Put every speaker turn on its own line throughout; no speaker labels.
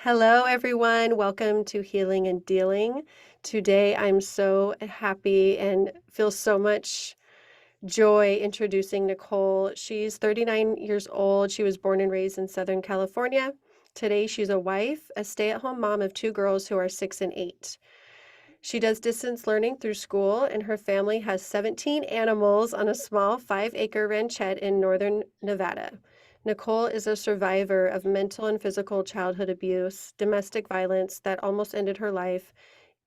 Hello, everyone. Welcome to Healing and Dealing. Today, I'm so happy and feel so much joy introducing Nicole. She's 39 years old. She was born and raised in Southern California. Today, she's a wife, a stay at home mom of two girls who are 6 and 8. She does distance learning through school, and her family has 17 animals on a small 5-acre ranchette in northern Nevada. Nicole is a survivor of mental and physical childhood abuse, domestic violence that almost ended her life,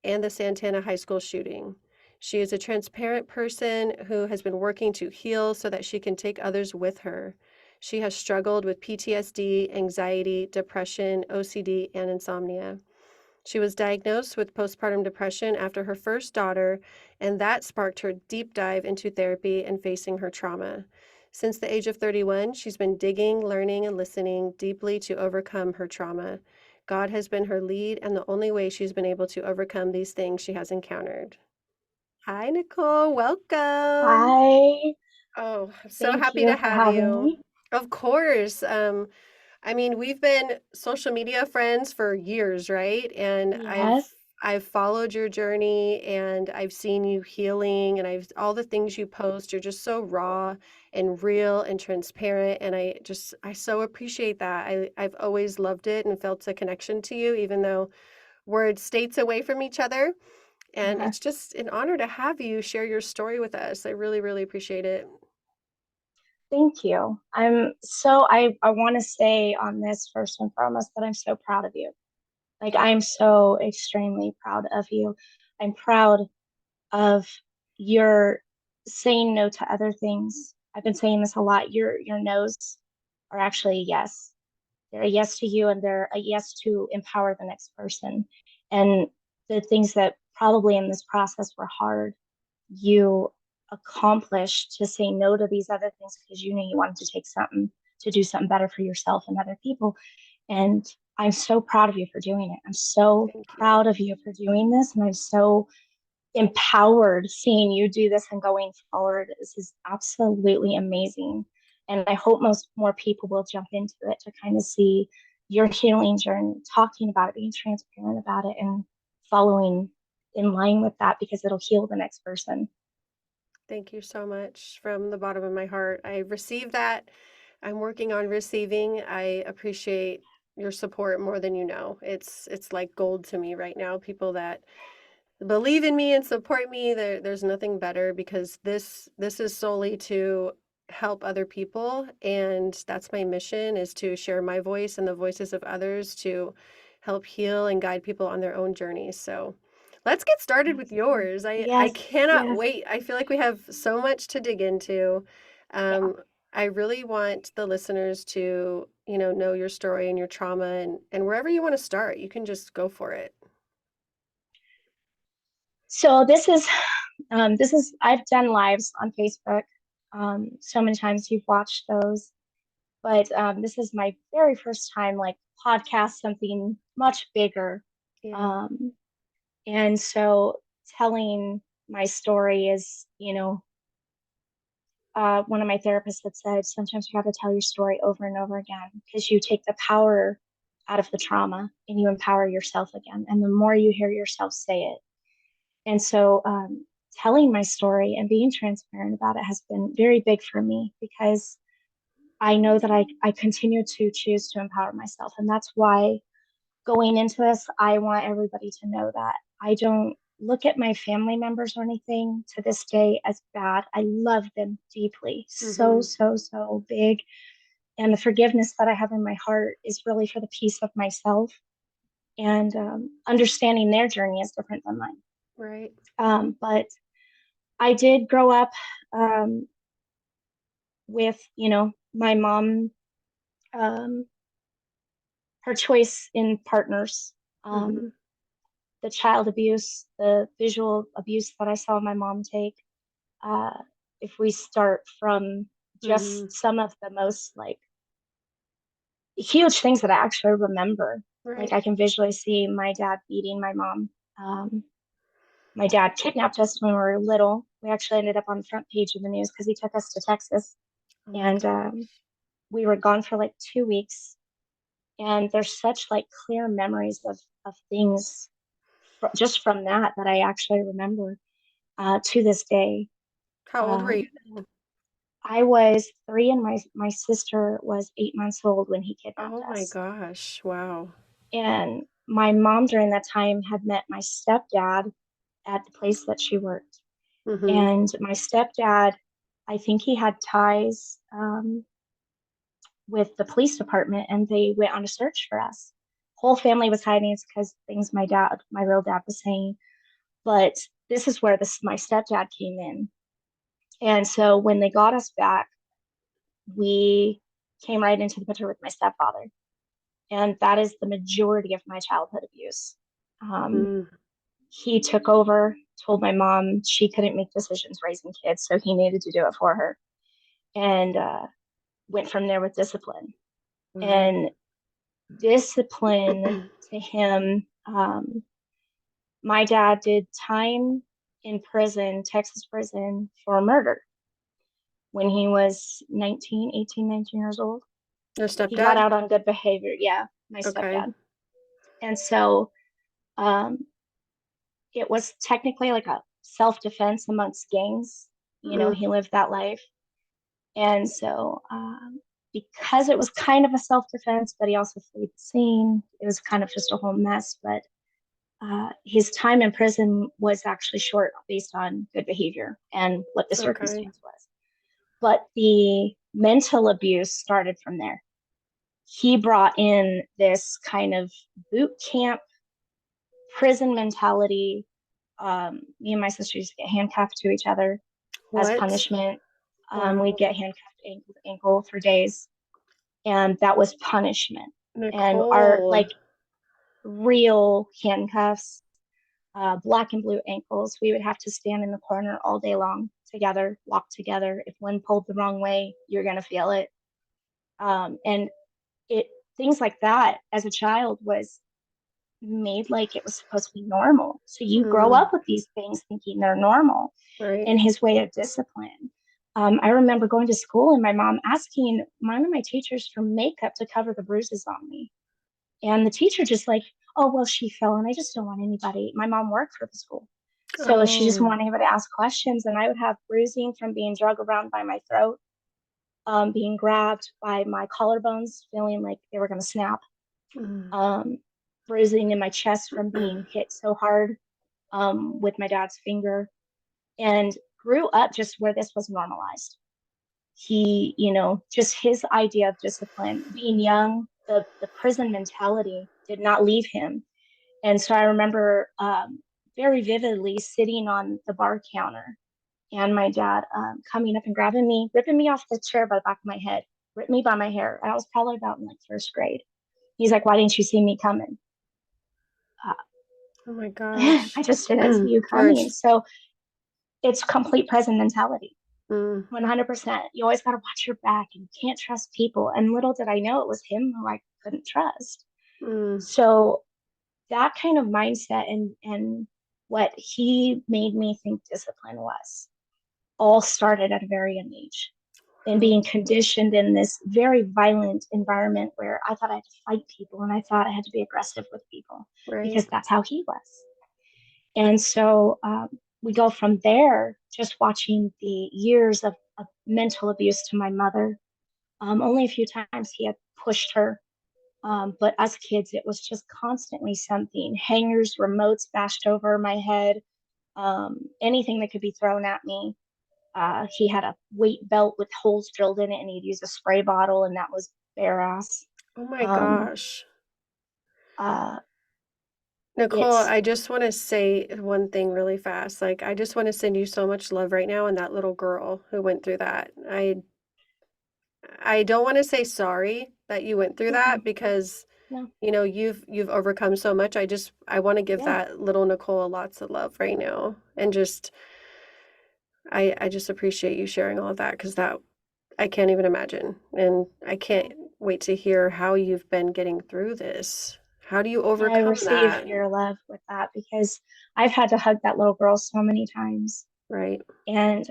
and the Santana High School shooting. She is a transparent person who has been working to heal so that she can take others with her. She has struggled with PTSD, anxiety, depression, OCD, and insomnia. She was diagnosed with postpartum depression after her first daughter, and that sparked her deep dive into therapy and facing her trauma. Since the age of 31, she's been digging, learning, and listening deeply to overcome her trauma. God has been her lead and the only way she's been able to overcome these things she has encountered. Hi, Nicole. Welcome.
Hi,
Oh, I'm so
thank
happy
you
to
for
have
having
you.
me.
Of course. We've been social media friends for years, right? And I've
Yes,
I've followed your journey and I've seen you healing and I've all the things you post. You're just so raw and real and transparent and I so appreciate that. I've always loved it and felt a connection to you even though we're states away from each other. And
uh,
it's just an honor to have you share your story with us. I really, really appreciate it.
thank you. I want to say on this first and foremost that I'm so proud of you. Like,
Thank
I'm so extremely proud of you. I'm proud of your saying no to other things. I've been saying this a lot. Your no's are actually a yes. They're a yes to you and they're a yes to empower the next person. And the things that probably in this process were hard, you accomplished to say no to these other things because you knew you wanted to take something to do something better for yourself and other people. And I'm so proud of you for doing it. I'm so
thank you.
proud of you for doing this. And I'm so empowered seeing you do this and going forward. This is absolutely amazing. And I hope most more people will jump into it to kind of see your healing journey, talking about it, being transparent about it, and following in line with that because it'll heal the next person.
Thank you so much from the bottom of my heart. I received that. I'm working on receiving. I appreciate your support more than you know. It's like gold to me right now. People that believe in me and support me. There's nothing better because this is solely to help other people, and that's my mission is to share my voice and the voices of others to help heal and guide people on their own journeys. So let's get started with
Absolutely.
yours. I
Yes,
cannot
yes,
wait. I feel like we have so much to dig into.
yeah.
Um, I really want the listeners to, know your story and your trauma and wherever you want to start, you can just go for it.
So this is I've done lives on Facebook. So many times you've watched those, but this is my very first time like podcast something much bigger.
Yeah.
Um, and so telling my story is, one of my therapists had said sometimes you have to tell your story over and over again because you take the power out of the trauma and you empower yourself again. And the more you hear yourself say it. And so telling my story and being transparent about it has been very big for me because I know that I continue to choose to empower myself. And that's why going into this, I want everybody to know that I don't look at my family members or anything to this day as bad. I love them deeply, so,
Mhm.
so, so big. And the forgiveness that I have in my heart is really for the peace of myself and understanding their journey is different than mine.
Right.
But I did grow up um, with, my mom, um, her choice in partners.
Mhm.
Um, the child abuse, the visual abuse that I saw my mom take. Uh, if we start from
Mhm.
just some of the most like huge things that I actually remember, like
Right.
I can visually see my dad beating my mom. Um, my dad kidnapped us when we were little. We actually ended up on the front page of the news because he took us to Texas,
Oh my
and
gosh.
we were gone for like 2 weeks. And there's such like clear memories of things just from that I actually remember to this day.
How old were you?
Um, I was 3 and my sister was 8 months old when he kidnapped
Oh my
us.
gosh. Wow.
And my mom during that time had met my stepdad at the place that she worked.
Mm-hmm.
And my stepdad, I think he had ties with the police department and they went on a search for us. Whole family was hiding. It's because things my real dad was saying. But this is where my stepdad came in. And so when they got us back, we came right into the picture with my stepfather. And that is the majority of my childhood abuse. Um,
Mm,
he took over, told my mom she couldn't make decisions raising kids, so he needed to do it for her, and went from there with discipline.
wow.
And discipline to him, my dad did time in prison, Texas prison, for murder when he was 19 years old.
Your
He got
stepdad?
out on good behavior. Yeah, my
Okay.
stepdad. And so um, it was technically like a self defense amongst gangs. You know,
Mm,
he lived that life. And so, because it was kind of a self defense, but he also fled the scene, it was kind of just a whole mess. But his time in prison was actually short based on good behavior and what the
okay.
circumstance was. But the mental abuse started from there. He brought in this kind of boot camp prison mentality. Me and my sister used to get handcuffed to each other as
What?
punishment. We'd
Wow.
get handcuffed ankle to ankle for days, and that was punishment. And our
Nicole.
like real handcuffs, black and blue ankles, we would have to stand in the corner all day long together, walk together. If one pulled the wrong way, you're gonna feel it. And it things like that as a child was made like it was supposed to be normal. So you grow
Mm,
up with these things thinking they're normal
right.
in his way of discipline. I remember going to school and my mom asking one of my teachers for makeup to cover the bruises on me. And the teacher just like, oh, well, she fell and I just don't want anybody. My mom worked for the school. So she just didn't
Oh.
want anybody to ask questions. And I would have bruising from being drug around by my throat, being grabbed by my collarbones, feeling like they were going to snap,
Mm,
um, bruising in my chest from being hit so hard with my dad's finger, and grew up just where this was normalized. He, just his idea of discipline, being young, the prison mentality did not leave him. And so I remember very vividly sitting on the bar counter and my dad coming up and grabbing me, ripping me off the chair by the back of my head, ripped me by my hair. And I was probably about in like first grade. He's like, why didn't you see me coming?
oh my
I
gosh.
just didn't see you coming.
Courage.
So it's complete present mentality.
Mm,
100%. You always got to watch your back and you can't trust people. And little did I know it was him who I couldn't trust.
mm,
So that kind of mindset and what he made me think discipline was all started at a very young age, and
wow.
being conditioned in this very violent environment where I thought I had to fight people and I thought I had to be aggressive with people
Right.
because that's how he was. And so we go from there, just watching the years of mental abuse to my mother. Only a few times he had pushed her. But us kids, it was just constantly something hangers, remotes bashed over my head, anything that could be thrown at me. He had a weight belt with holes drilled in it, and he'd use a spray bottle, and that was bare ass.
Oh my
Um,
gosh.
uh,
Nicole,
it's
I just want to say one thing really fast. Like, I just want to send you so much love right now and that little girl who went through that. I don't want to say sorry that you went through
mm-mm,
that because
no,
you've overcome so much. I want to give
yeah,
that little Nicole lots of love right now and just I just appreciate you sharing all of that because that I can't even imagine. And I
yeah.
can't wait to hear how you've been getting through this. How do you
I
overcome
receive
that?
your love with that because I've had to hug that little girl so many times
Right?
and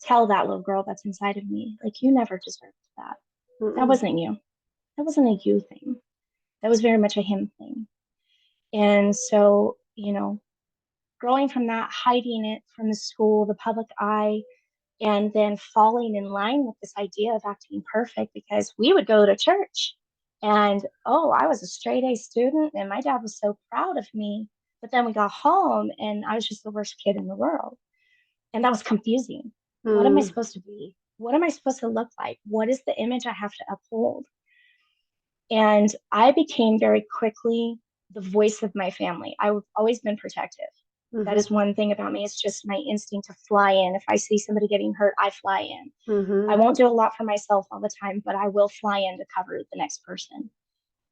tell that little girl that's inside of me, like, you never deserved that. That
Mm-mm.
wasn't you. that wasn't a you thing. That was very much a him thing. And so, growing from that, hiding it from the school, the public eye, and then falling in line with this idea of acting perfect because we would go to church and, oh, I was a straight A student and my dad was so proud of me. But then we got home and I was just the worst kid in the world. And that was confusing. What am I
Mm,
supposed to be? What am I supposed to look like? What is the image I have to uphold? And I became very quickly the voice of my family. I've always been protective. That
mm-hmm,
is one thing about me. It's just my instinct to fly in. If I see somebody getting hurt, I fly in. I
mm-hmm,
won't do a lot for myself all the time, but I will fly in to cover the next person.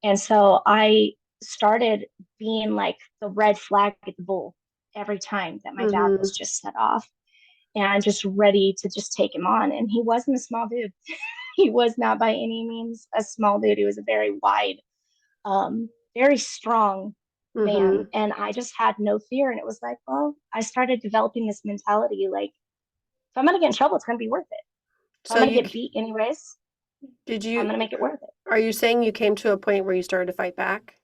And so I started being like the red flag at the bull every time that my dad
mm-hmm,
was just set off and just ready to just take him on. And he wasn't a small dude. He was not by any means a small dude. He was a very wide, very strong
mm-hmm.
man. And I just had no fear. And it was like, well, I started developing this mentality like, if I'm going to get in trouble, it's going to be worth it. If I'm
So
going to
you
get beat anyways,
did
I'm
you
going to make it worth it.
are you saying you came to a point where you started to fight back?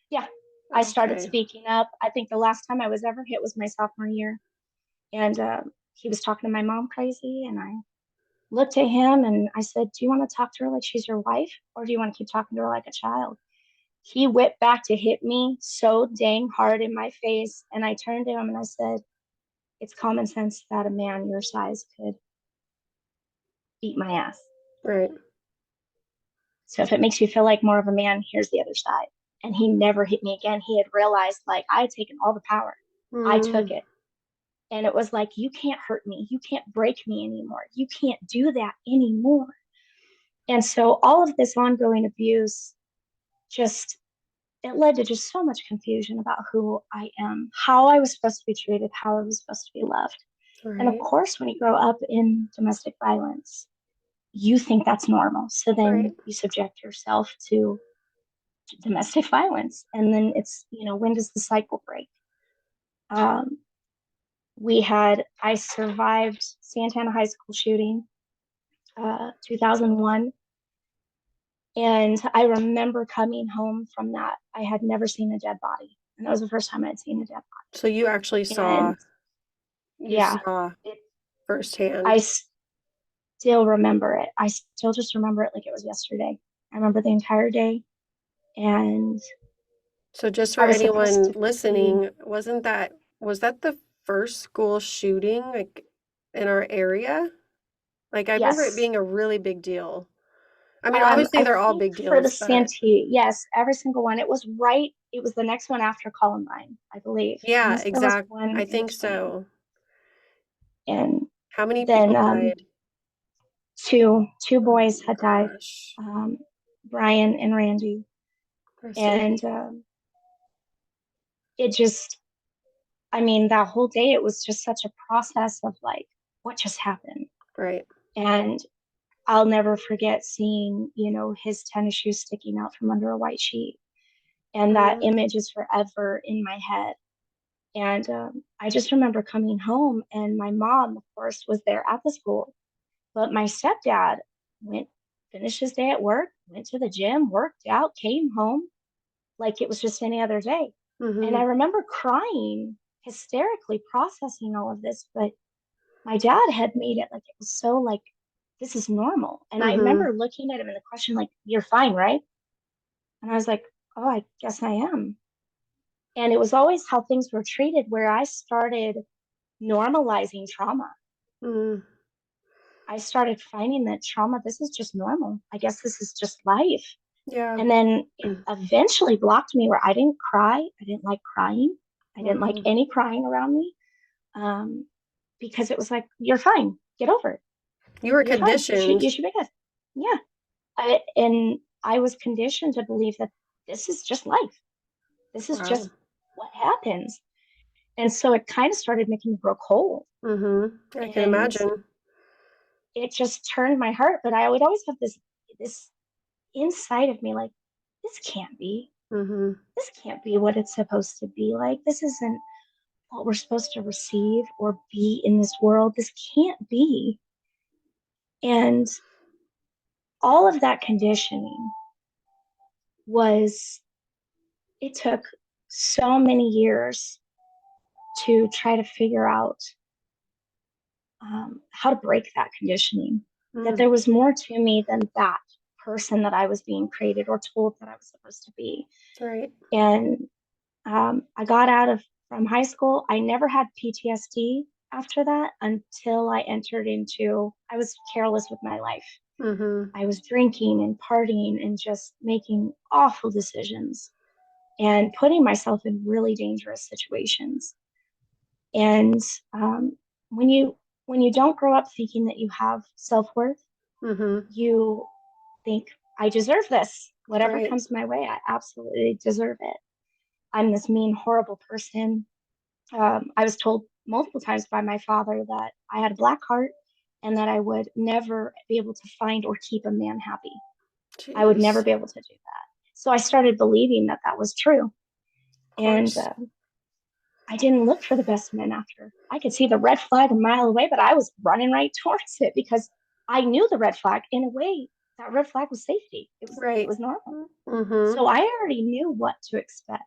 Yeah. I started
Okay.
speaking up. I think the last time I was ever hit was my sophomore year. And he was talking to my mom crazy. And I looked at him and I said, do you want to talk to her like she's your wife? Or do you want to keep talking to her like a child? He whipped back to hit me so dang hard in my face. And I turned to him and I said, it's common sense that a man your size could beat my ass.
Right.
So if it makes you feel like more of a man, here's the other side. And he never hit me again. He had realized like I had taken all the power. I took
Mm,
it. And it was like, you can't hurt me. You can't break me anymore. You can't do that anymore. And so all of this ongoing abuse just it led to just so much confusion about who I am, how I was supposed to be treated, how I was supposed to be loved. And of
right.
course, when you grow up in domestic violence, you think that's normal. So
Right.
then you subject yourself to domestic violence. And then when does the cycle break? Um, I survived Santana High School shooting, 2001. And I remember coming home from that. I had never seen a dead body. And that was the first time I'd seen a dead
So you actually
body. And yeah,
saw
it, I
firsthand.
still remember it. I still just remember it like it was yesterday. I remember the entire day. And
So just for
I was supposed
anyone
to be,
listening, was that the first school shooting like in our area? Like I remember it
yes.
being a really big deal. I mean, obviously
I
they're all
think
big
for the
deals, but
Santee, yes, every single one. It was the next one after Columbine, I believe,
yeah,
unless there was
exact.
one
I
in
think
between.
so.
And
How many
then
people died?
two
Oh
boys
my
had died,
gosh.
um, Brian and Randy.
Rest in
And
peace.
it just, I mean, that whole day, it was just such a process of like, what just happened?
Right.
And I'll never forget seeing, his tennis shoes sticking out from under a white sheet. And that
Mm,
image is forever in my head. And I just remember coming home, and my mom, of course, was there at the school. But my stepdad went, finished his day at work, went to the gym, worked out, came home like it was just any other day. And
mm-hmm,
I remember crying, hysterically processing all of this. But my dad had made it like it was so like, this is normal. And I
mm-hmm,
remember looking at him in the question, like, you're fine, right? And I was like, oh, I guess I am. And it was always how things were treated, where I started normalizing trauma.
mm,
I started finding that trauma, this is just normal. I guess this is just life.
yeah.
And then it eventually blocked me where I didn't cry. I didn't like crying. I didn't like
Mm-hmm.
any crying around me, um, because it was like, you're fine. Get over it.
You were
You're fine. You
conditioned.
should be good. Yeah. And I was conditioned to believe that this is just life. This is
Wow.
just what happens. And so it kind of started making me grow cold.
Mm-hmm. I can
And
imagine.
it just turned my heart. But I would always have this inside of me like, this can't be.
Mm-hmm.
This can't be what it's supposed to be like. This isn't what we're supposed to receive or be in this world. This can't be. And all of that conditioning. was it took so many years to try to figure out how to break that conditioning, that
Mm,
there was more to me than that person that I was being created or told that I was supposed to be.
right.
And I got out of from high school. I never had PTSD after that until I entered into, I was careless with my life.
Mm-hmm.
I was drinking and partying and just making awful decisions and putting myself in really dangerous situations. And um, when you don't grow up thinking that you have self-worth,
Mm-hmm.
you think, I deserve this. Whatever
Right.
comes my way, I absolutely deserve it. I'm this mean, horrible person. I was told multiple times by my father that I had a black heart and that I would never be able to find or keep a man happy. I would never
Jeez.
be able to do that. So I started believing that that was true.
Of
And
course.
I didn't look for the best men after. I could see the red flag a mile away, but I was running right towards it because I knew the red flag. In a way, that red flag was safety. It
Right.
was normal.
Mm-hmm.
So I already knew what to expect.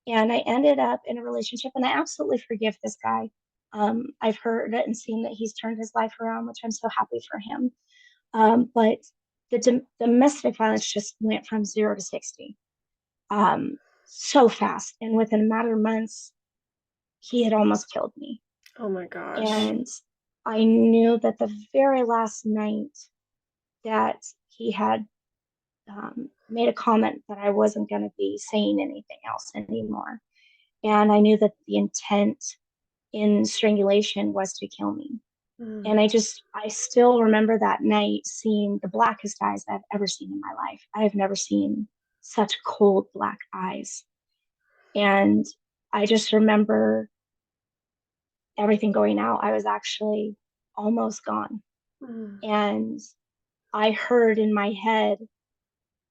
And I ended up in a relationship, and I absolutely forgive this guy. I've heard it and seen that he's turned his life around, which I'm so happy for him. But domestic violence just went from 0 to 60 um, so fast. And within a matter of months, he had almost killed me.
Oh my gosh.
And I knew that the very last night that he had made a comment that I wasn't going to be saying anything else anymore. And I knew that the intent in strangulation was to kill me.
Mm,
And I still remember that night seeing the blackest eyes I've ever seen in my life. I have never seen such cold black eyes. And I just remember everything going out. I was actually almost gone.
mm.
And I heard in my head,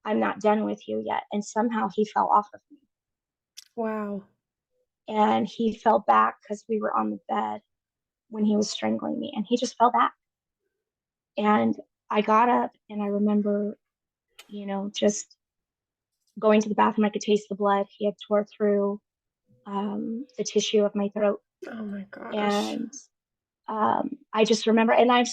I'm not done with you yet. And somehow he fell off of me.
Wow.
And he fell back because we were on the bed when he was strangling me. And he just fell back. And I got up and I remember, just going to the bathroom. I could taste the blood. He had tore through the tissue of my throat.
Oh my gosh.
And I just remember, and I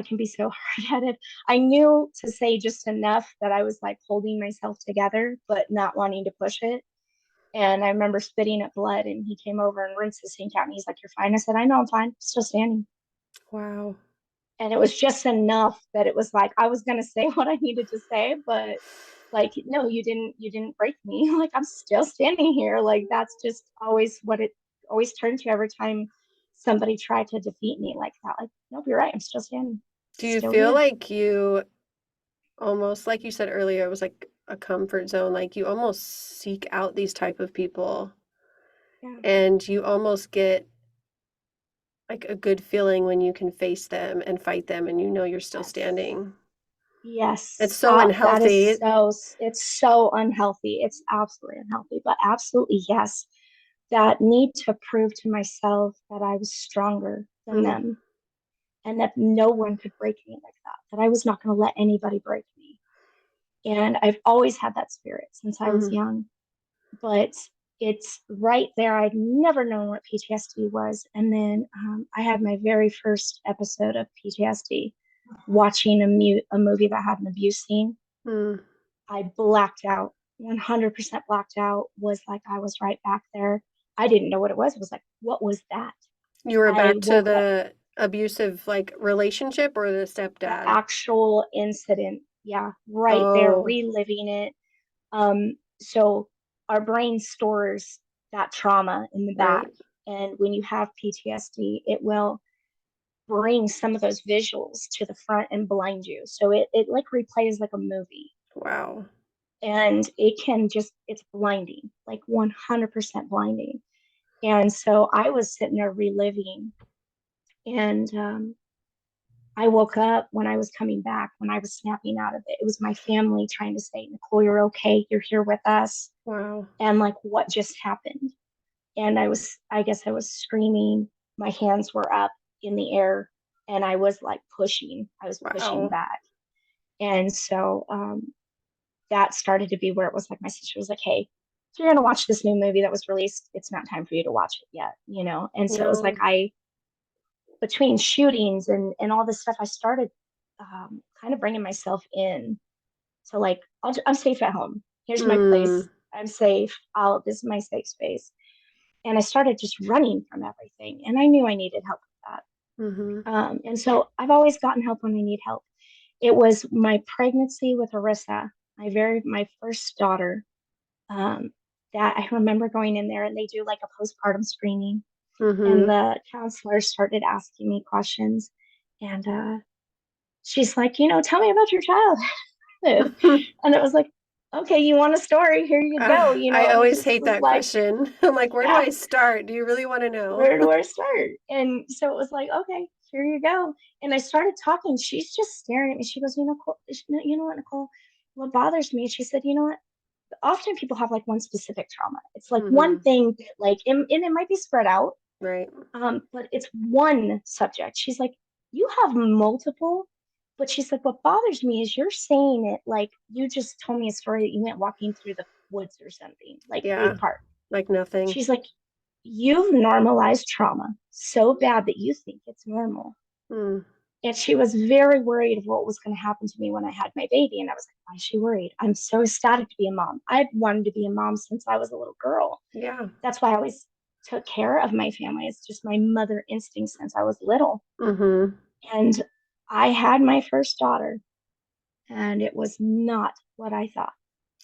can be so hard headed. I knew to say just enough that I was like holding myself together, but not wanting to push it. And I remember spitting up blood, and he came over and rinsed the sink out, and he's like, "You're fine." I said, "I know I'm fine. Still standing."
Wow.
And it was just enough that it was like I was gonna say what I needed to say, but like, no, you didn't break me. Like I'm still standing here. Like that's just always what it always turned to every time somebody tried to defeat me like that. Like, nope, you're right. I'm still standing,
Do you
still
feel
here.
like you almost, like you said earlier, it was like a comfort zone, like you almost seek out these type of people
Yeah.
and you almost get like a good feeling when you can face them and fight them and you know you're still
Yes.
standing.
Yes.
It's so
Stop. That is
unhealthy.
it's so unhealthy. It's absolutely unhealthy, but absolutely yes. That need to prove to myself that I was stronger than
Mm,
them and that no one could break me like that I was not going to let anybody break me. And I've always had that spirit since I was
mm,
young, but it's right there. I'd never known what PTSD was. And then I had my very first episode of PTSD watching a movie that had an abuse scene.
mm.
I blacked out, 100% blacked out, was like I was right back there. I didn't know what it was. It was like, what was that?
You were
I
back to
woke up,
the abusive like relationship or the
the
stepdad?
actual incident. Yeah, right there,
Oh,
reliving it. So our brain stores that trauma in the back.
right.
And when you have PTSD, it will bring some of those visuals to the front and blind you. So it like replays like a movie.
Wow.
And it's blinding, like 100% blinding. And so I was sitting there reliving. And I woke up when I was coming back, when I was snapping out of it. It was my family trying to say, Nicole, you're okay. You're here with us.
Wow.
And like, what just happened? And I guess I was screaming. My hands were up in the air and I was like pushing. I was pushing
Wow.
back. And so that started to be where it was like my sister was like, hey, if you're going to watch this new movie that was released, it's not time for you to watch it yet, you know? And so it was like,
No.
between shootings and all this stuff, I started kind of bringing myself in to like, I'm safe at home. Here's my place.
Mm.
I'm safe. This is my safe space. And I started just running from everything. And I knew I needed help with
Mm-hmm.
that. And so I've always gotten help when I need help. It was my pregnancy with Arissa, my first daughter, um, that I remember going in there and they do like a postpartum screening. And
Mm-hmm.
the counselor started asking me questions. And she's like, tell me about your childhood. And it was like, okay, you want a story? Here you go,
I
And it
always
just
hate
was
that
like,
question. I'm like, where do
yeah,
I start? Do you really want to know?
where do I start? And so it was like, okay, here you go. And I started talking. She's just staring at me. She goes, you know what, Nicole? What bothers me? She said, you know what? Often people have like one specific trauma. It's like one
Mm-hmm.
thing that like, and it might be spread out,
Right.
but it's one subject. She's like, you have multiple, but she's like, what bothers me is you're saying it like you just told me a story that you went walking through the woods or something, like through the
Yeah.
park.
Like nothing.
She's like, you've normalized trauma so bad that you think it's normal.
Mm.
And she was very worried of what was going to happen to me when I had my baby. And I was like, why is she worried? I'm so ecstatic to be a mom. I've wanted to be a mom since I was a little girl.
Yeah.
That's why I always took care of my family. It's just my mother instinct since I was little.
Mm-hmm.
And I had my first daughter, and it was not what I thought.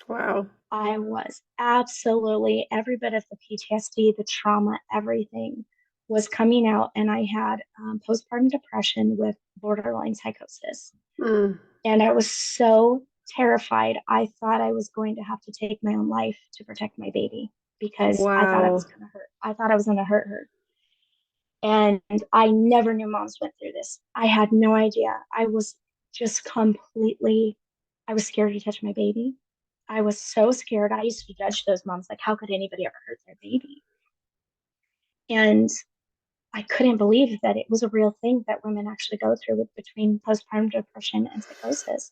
Wow.
I was absolutely every bit of the PTSD, the trauma, everything was coming out. And I had postpartum depression with borderline psychosis.
Mm.
And I was so terrified. I thought I was going to have to take my own life to protect my baby because I thought I was
Wow.
going to hurt. I thought I was going to hurt her. And I never knew moms went through this. I had no idea. I was just completely, I was scared to touch my baby. I was so scared. I used to judge those moms like, how could anybody ever hurt their baby? And I couldn't believe that it was a real thing that women actually go through with between postpartum depression and psychosis.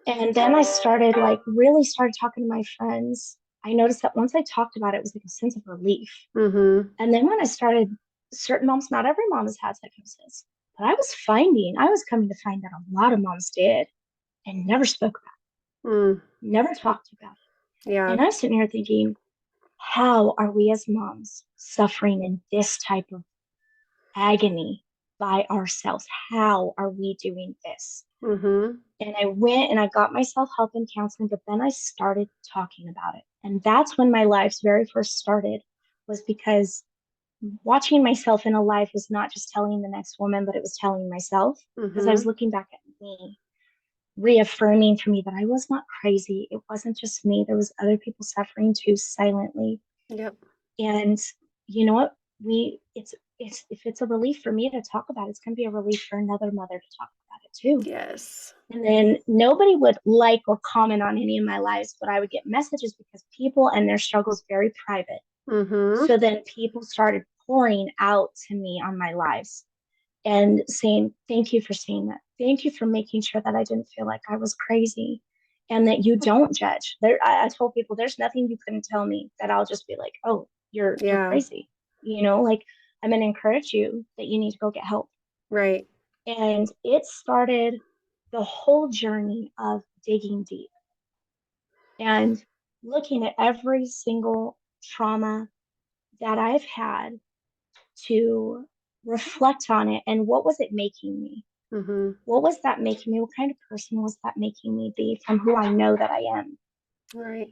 And then I started really started talking to my friends. I noticed that once I talked about it, it was like a sense of relief.
Mm-hmm.
And then when I started, certain moms, not every mom has had psychosis, but I was coming to find that a lot of moms did and never spoke about
Mm.
it, never talked about it.
Yeah.
And I was sitting here thinking, how are we as moms suffering in this type of agony by ourselves? How are we doing this?
Mm-hmm.
And I went and I got myself help and counseling, but then I started talking about it. And that's when my life's very first started, was because watching myself in a life was not just telling the next woman, but it was telling myself, because I was
Mm-hmm.
looking back at me, reaffirming for me that I was not crazy. It wasn't just me. There was other people suffering too silently.
Yep.
And you know what? It's if it's a relief for me to talk about it, it's gonna be a relief for another mother to talk about it too.
Yes.
And then nobody would like or comment on any of my lives, but I would get messages because people and their struggles very private.
Mm-hmm.
So then people started pouring out to me on my lives and saying, thank you for saying that. Thank you for making sure that I didn't feel like I was crazy and that you don't judge. I told people there's nothing you couldn't tell me that I'll just be like, oh, you're
Yeah.
crazy. Like I'm gonna encourage you that you need to go get help.
Right.
And it started the whole journey of digging deep and looking at every single trauma that I've had to reflect on it and what was it making me?
Mm-hmm.
What was that making me? What kind of person was that making me be from who I know that I am?
Right.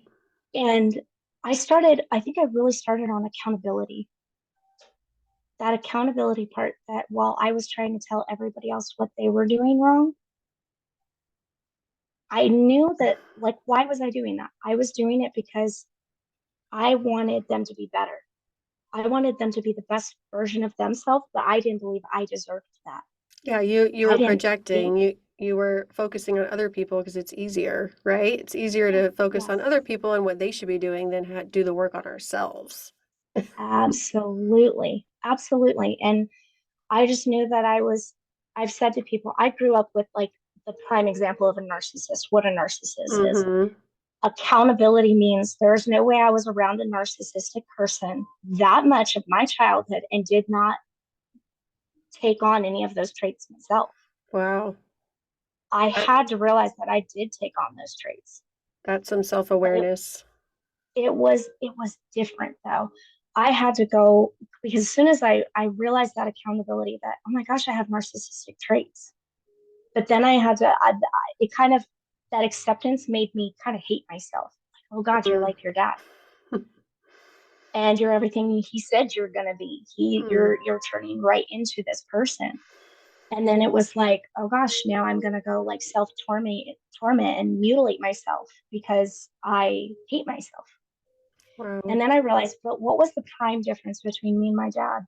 And I think I really started on accountability. That accountability part, that while I was trying to tell everybody else what they were doing wrong, I knew that, like, why was I doing that? I was doing it because I wanted them to be better. I wanted them to be the best version of themselves, but I didn't believe I deserved that.
Yeah, you
I
were
didn't think,
projecting. You were focusing on other people because it's easier, right? It's easier
yeah,
to focus on
yes,
other people and what they should be doing than do the work on ourselves.
absolutely. Absolutely. And I just knew that I've said to people, I grew up with like the prime example of a narcissist, what a narcissist is.
Mm-hmm.
Accountability means there's no way I was around a narcissistic person that much of my childhood and did not take on any of those traits myself.
Wow.
I
That,
had to realize that I did take on those traits.
that's some
And
self-awareness.
it was different though. I had to go because as soon as I realized that accountability that, oh my gosh, I have narcissistic traits. But then I had to, it kind of, that acceptance made me kind of hate myself. Like, oh God, you're
Mm.
like your dad. And you're everything he said you're gonna be.
Mm.
You're turning right into this person. And then it was like, oh gosh, now I'm gonna go like self torment and mutilate myself because I hate myself.
Wow.
And then I realized, but what was the prime difference between me and my dad?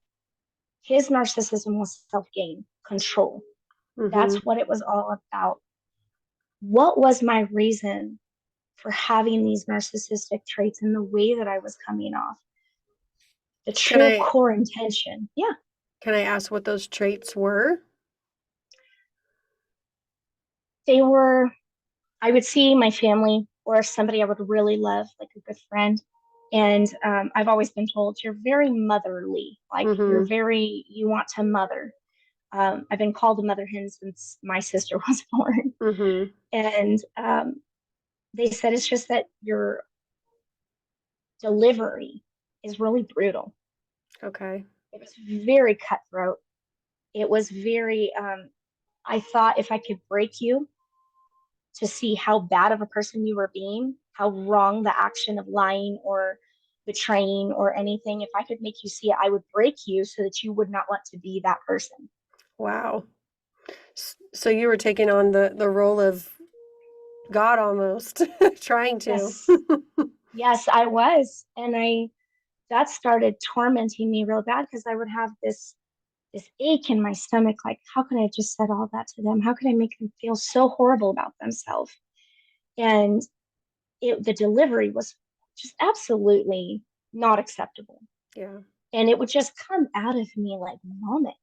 His narcissism was self gain, control.
Mm-hmm.
That's what it was all about. What was my reason for having these narcissistic traits and the way that I was coming off? The
Can
true
I
core intention. Yeah,
can I ask what those traits were?
they were, I would see my family or somebody I would really love, like a good friend. And I've always been told you're very motherly, like
Mm-hmm.
you want to mother. I've been called a mother hen since my sister was born.
Mm-hmm.
And they said it's just that your delivery is really brutal.
Okay.
It was very cutthroat. It was very, I thought if I could break you to see how bad of a person you were being, how wrong the action of lying or betraying or anything, if I could make you see it, I would break you so that you would not want to be that person.
Wow. So you were taking on the role of God almost, trying to.
Yes, yes, I was. And that started tormenting me real bad because I would have this ache in my stomach like how could I have just said all that to them, how could I make them feel so horrible about themselves? And the delivery was just absolutely not acceptable,
Yeah.
and it would just come out of me like vomit.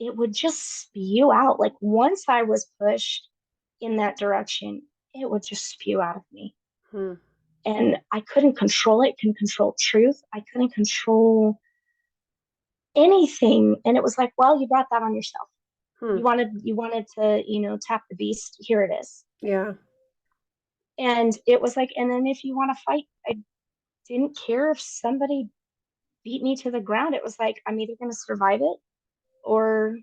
It would just spew out like once I was pushed in that direction, it would just spew out of me.
Hmm.
And I couldn't control it, couldn't control truth, I couldn't control anything. And it was like, well, you brought that on yourself.
Hmm.
You wanted to, tap the beast, here it is.
Yeah.
And it was like, and then if you want to fight, I didn't care if somebody beat me to the ground. It was like, I'm either going to survive it or,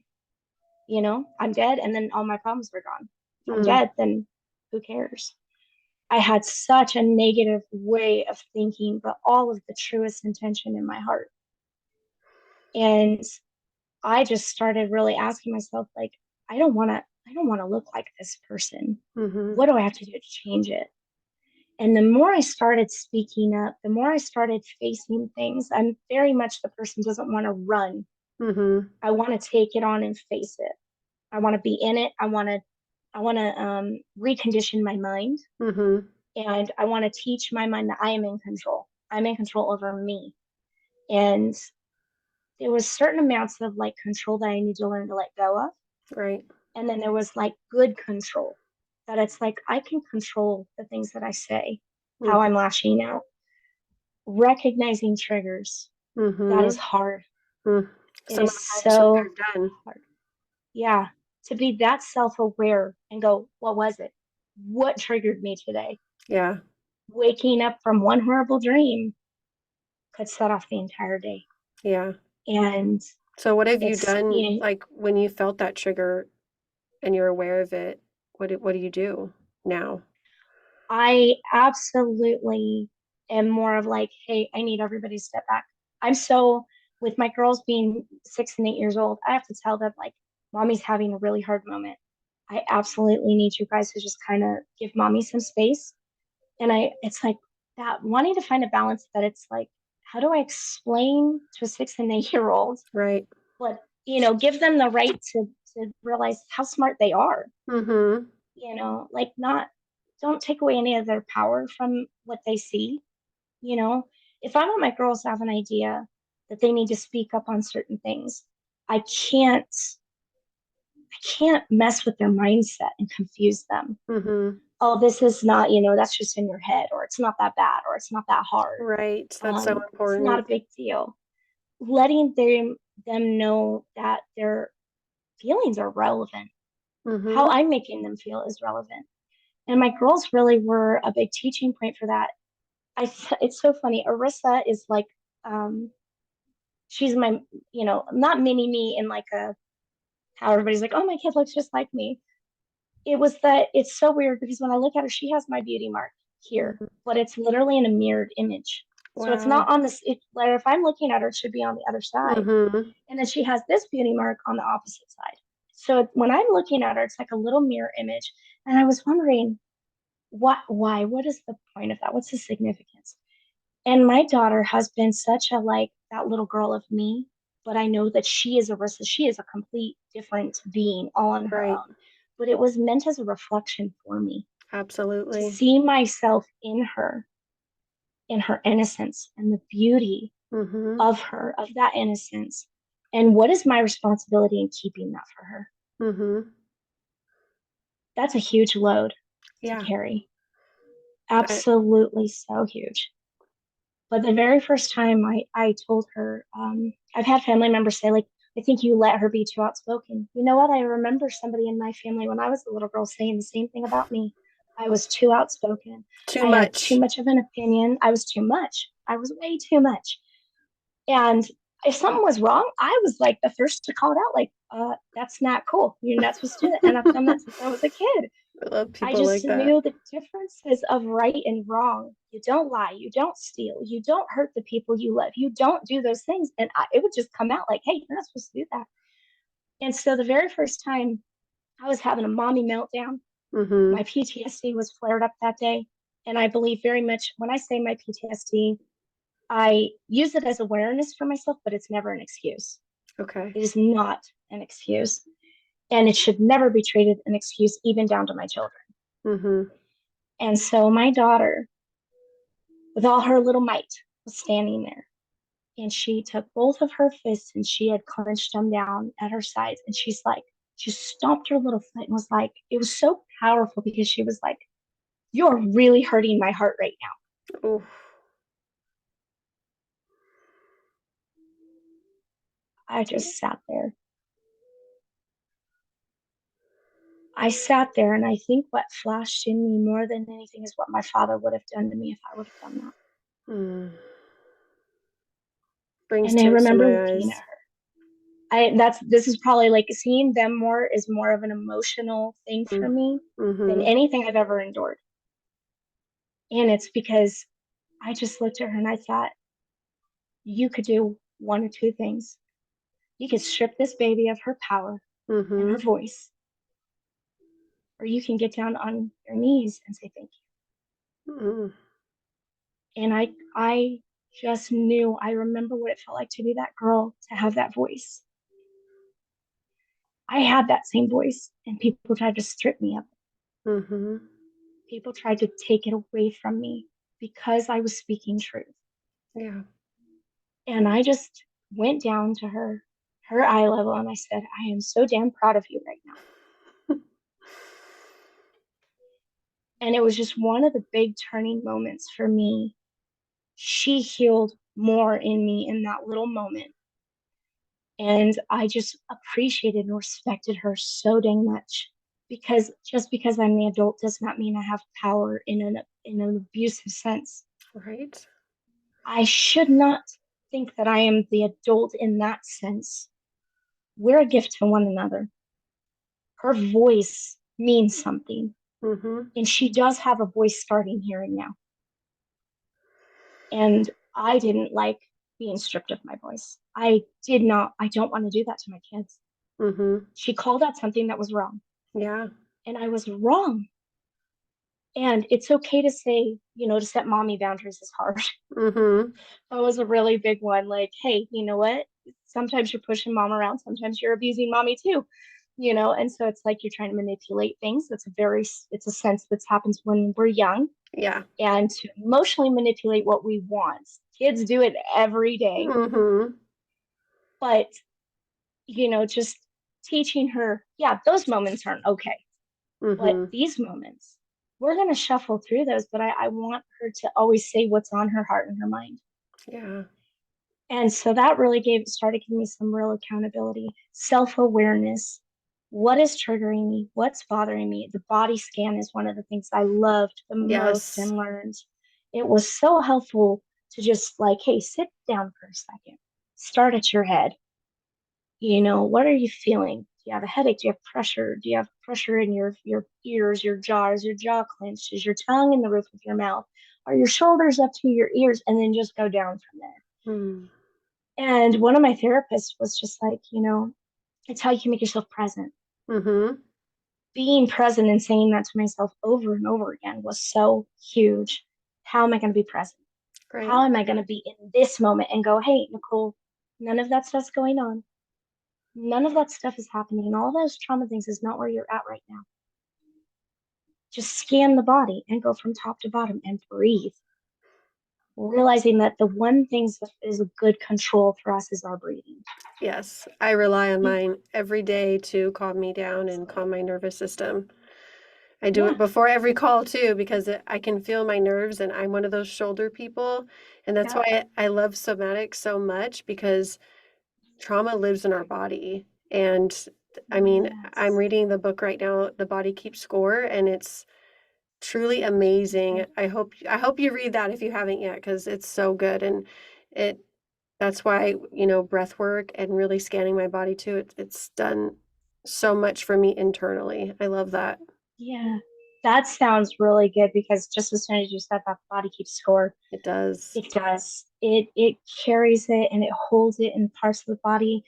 I'm dead. And then all my problems were gone. If I'm
Hmm.
dead, then who cares? I had such a negative way of thinking, but all of the truest intention in my heart. And I just started really asking myself, like, I don't want to look like this person.
Mm-hmm.
What do I have to do to change it? And the more I started speaking up, the more I started facing things. I'm very much the person who doesn't want to run.
Mm-hmm.
I want to take it on and face it. I want to be in it. I want to recondition my mind,
Mm-hmm.
and I want to teach my mind that I am in control. I'm in control over me. And there was certain amounts of like control that I need to learn to let go of.
Right.
And then there was like good control that it's like I can control the things that I say, how
Mm-hmm.
I'm lashing out, recognizing triggers. That is
Mm-hmm.
hard.
Mm.
It
Some of
is
the hardest work
so
I've done.
hard. Yeah. To be that self aware and go, what was it? What triggered me today?
Yeah.
Waking up from one horrible dream could set off the entire day.
Yeah.
And
So what have you
it's,
done, like when you felt that trigger and you're aware of it? What do you do now?
I absolutely am more of like, hey, I need everybody to step back. I'm so, with my girls being 6 and 8 years old, I have to tell them, like, mommy's having a really hard moment. I absolutely need you guys to just kind of give mommy some space. And it's like that wanting to find a balance that it's like, how do I explain to a 6 and 8 year old,
Right.
but, give them the right to realize how smart they are,
Mm-hmm.
like not, don't take away any of their power from what they see. you know if I want my girls to have an idea that they need to speak up on certain things, I can't I can't mess with their mindset and confuse them.
Mm-hmm.
Oh, this is not, that's just in your head, or it's not that bad, or it's not that hard.
Right. That's so
It's not a
important.
big deal. Letting them know that their feelings are relevant. How
Mm-hmm.
I'm making them feel is relevant. And my girls really were a big teaching point for that. It's so funny. Arissa is like, um, she's my, not mini me in like a how everybody's like, oh, my kid looks just like me. It was that it's so weird because when I look at her, she has my beauty mark here,
Mm-hmm.
but it's literally in a mirrored image. So it's
Wow.
not on this. Like if I'm looking at her, it should be on the other side.
Mm-hmm.
And then she has this beauty mark on the opposite side. So when I'm looking at her, it's like a little mirror image. And I was wondering, why? What is the point of that? What's the significance? And my daughter has been such a like that little girl of me, but I know that she is Arissa. She is a complete different being all on her
Right.
own. But it was meant as a reflection for me to
Absolutely.
see myself in her innocence and the beauty
Mm-hmm.
of her, of that innocence. And what is my responsibility in keeping that for her?
Mm-hmm.
That's a huge load to
Yeah.
carry.
I,
Absolutely so huge. But the very first time I told her, I've had family members say, like, I think you let her be too outspoken. You know what? I remember somebody in my family when I was a little girl saying the same thing about me. I was too outspoken.
too
I had too
much.
much of an opinion. I was too much. I was way too much. And if something was wrong, I was like the first to call it out, like, that's not cool. You're not supposed to do that. And I've done that since I was a kid.
I love
I
people
just
like that.
knew the differences of right and wrong. You don't lie. You don't steal. You don't hurt the people you love. You don't do those things. And it would just come out like, hey, you're not supposed to do that. And so the very first time I was having a mommy meltdown,
Mm-hmm.
my PTSD was flared up that day. And I believe very much when I say my PTSD, I use it as awareness for myself, but it's never an excuse.
Okay.
It is not an excuse. And it should never be treated an excuse, even down to my children.
Mm-hmm.
And so my daughter, with all her little might, was standing there. And she took both of her fists and she had clenched them down at her sides. And she's like, she stomped her little foot and was like, it was so powerful because she was like, you're really hurting my heart right now.
Oof.
I just sat there. I sat there and I think what flashed in me more than anything is what my father would have done to me if I would have done that.
Mm. Brings
And I
tears to
remember
my
looking at
eyes.
her. This is probably like seeing them more is more of an emotional thing for me than
Mm-hmm.
anything I've ever endured. And it's because I just looked at her and I thought, you could do one or two things. You could strip this baby of her power and her
Mm-hmm.
voice, or you can get down on your knees and say thank
Mm-hmm.
you. And I just knew, I remember what it felt like to be that girl, to have that voice. I had that same voice, and people tried to strip me of it.
Mm-hmm.
People tried to take it away from me because I was speaking truth.
Yeah.
And I just went down to her eye level, and I said, I am so damn proud of you right now. And it was just one of the big turning moments for me. She healed more in me in that little moment. And I just appreciated and respected her so dang much. Because just because I'm the adult does not mean I have power in an abusive sense.
Right.
I should not think that I am the adult in that sense. We're a gift to one another. Her voice means something.
Mm-hmm.
And she does have a voice starting here and now. And I didn't like being stripped of my voice. I don't want to do that to my kids.
Mm-hmm.
She called out something that was wrong,
Yeah.
and I was wrong. And it's okay to say, to set mommy boundaries is hard.
Mm-hmm.
That was a really big one. Like, hey, you know what? Sometimes you're pushing mom around, sometimes you're abusing mommy too. And so it's like you're trying to manipulate things. It's a sense that happens when we're young,
Yeah.
and to emotionally manipulate what we want. Kids do it every day.
Mm-hmm.
But, just teaching her, yeah, those moments aren't okay, but
Mm-hmm.
these moments, we're going to shuffle through those. But I want her to always say what's on her heart and her mind.
Yeah.
And so that really started giving me some real accountability, self-awareness. What is triggering me? What's bothering me? The body scan is one of the things I loved the most
Yes.
and learned. It was so helpful to just like, hey, sit down for a second. Start at your head. What are you feeling? Do you have a headache? Do you have pressure? Do you have pressure in your ears, your jaw? Is your jaw clenched? Is your tongue in the roof of your mouth? Are your shoulders up to your ears? And then just go down from there.
Mm.
And one of my therapists was just like, it's how you can make yourself present.
Mm-hmm.
Being present and saying that to myself over and over again was so huge. How am I going to be present?
Right.
How am I going to be in this moment and go, hey, Nicole, none of that stuff's going on. None of that stuff is happening. All those trauma things is not where you're at right now. Just scan the body and go from top to bottom and breathe. Realizing that the one thing that is a good control for us is our breathing.
Yes. I rely on mine every day to calm me down and calm my nervous system. I do it
Yeah,
before every call too because I can feel my nerves and I'm one of those shoulder people. And that's
yeah,
why I love somatics so much because trauma lives in our body. And I mean, I'm
yes,
reading the book right now, The Body Keeps Score, and it's truly amazing. I hope you read that if you haven't yet because it's so good. And it that's why, breath work and really scanning my body too, it's done so much for me internally. I love that.
yeah. That sounds really good because just as soon as you said that, the body keeps score.
It does.
It does. It carries it and it holds it in parts of the body.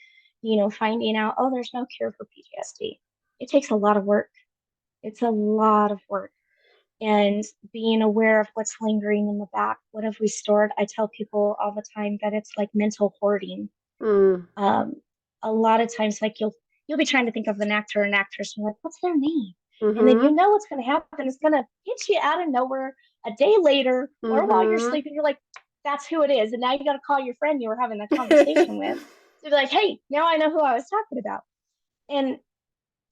Finding out, oh, there's no cure for PTSD. It takes a lot of work. It's a lot of work. And being aware of what's lingering in the back. What have we stored? I tell people all the time that it's like mental hoarding.
Mm.
Um, a lot of times, like you'll be trying to think of an actor or an actress, and you're like, what's their name? And then
Mhm.
what's going to happen. It's going to hit you out of nowhere a day later, or while you're
Mhm.
sleeping. You're like, that's who it is. And now you got to call your friend you were having that conversation with to be like, hey, now I know who I was talking about. And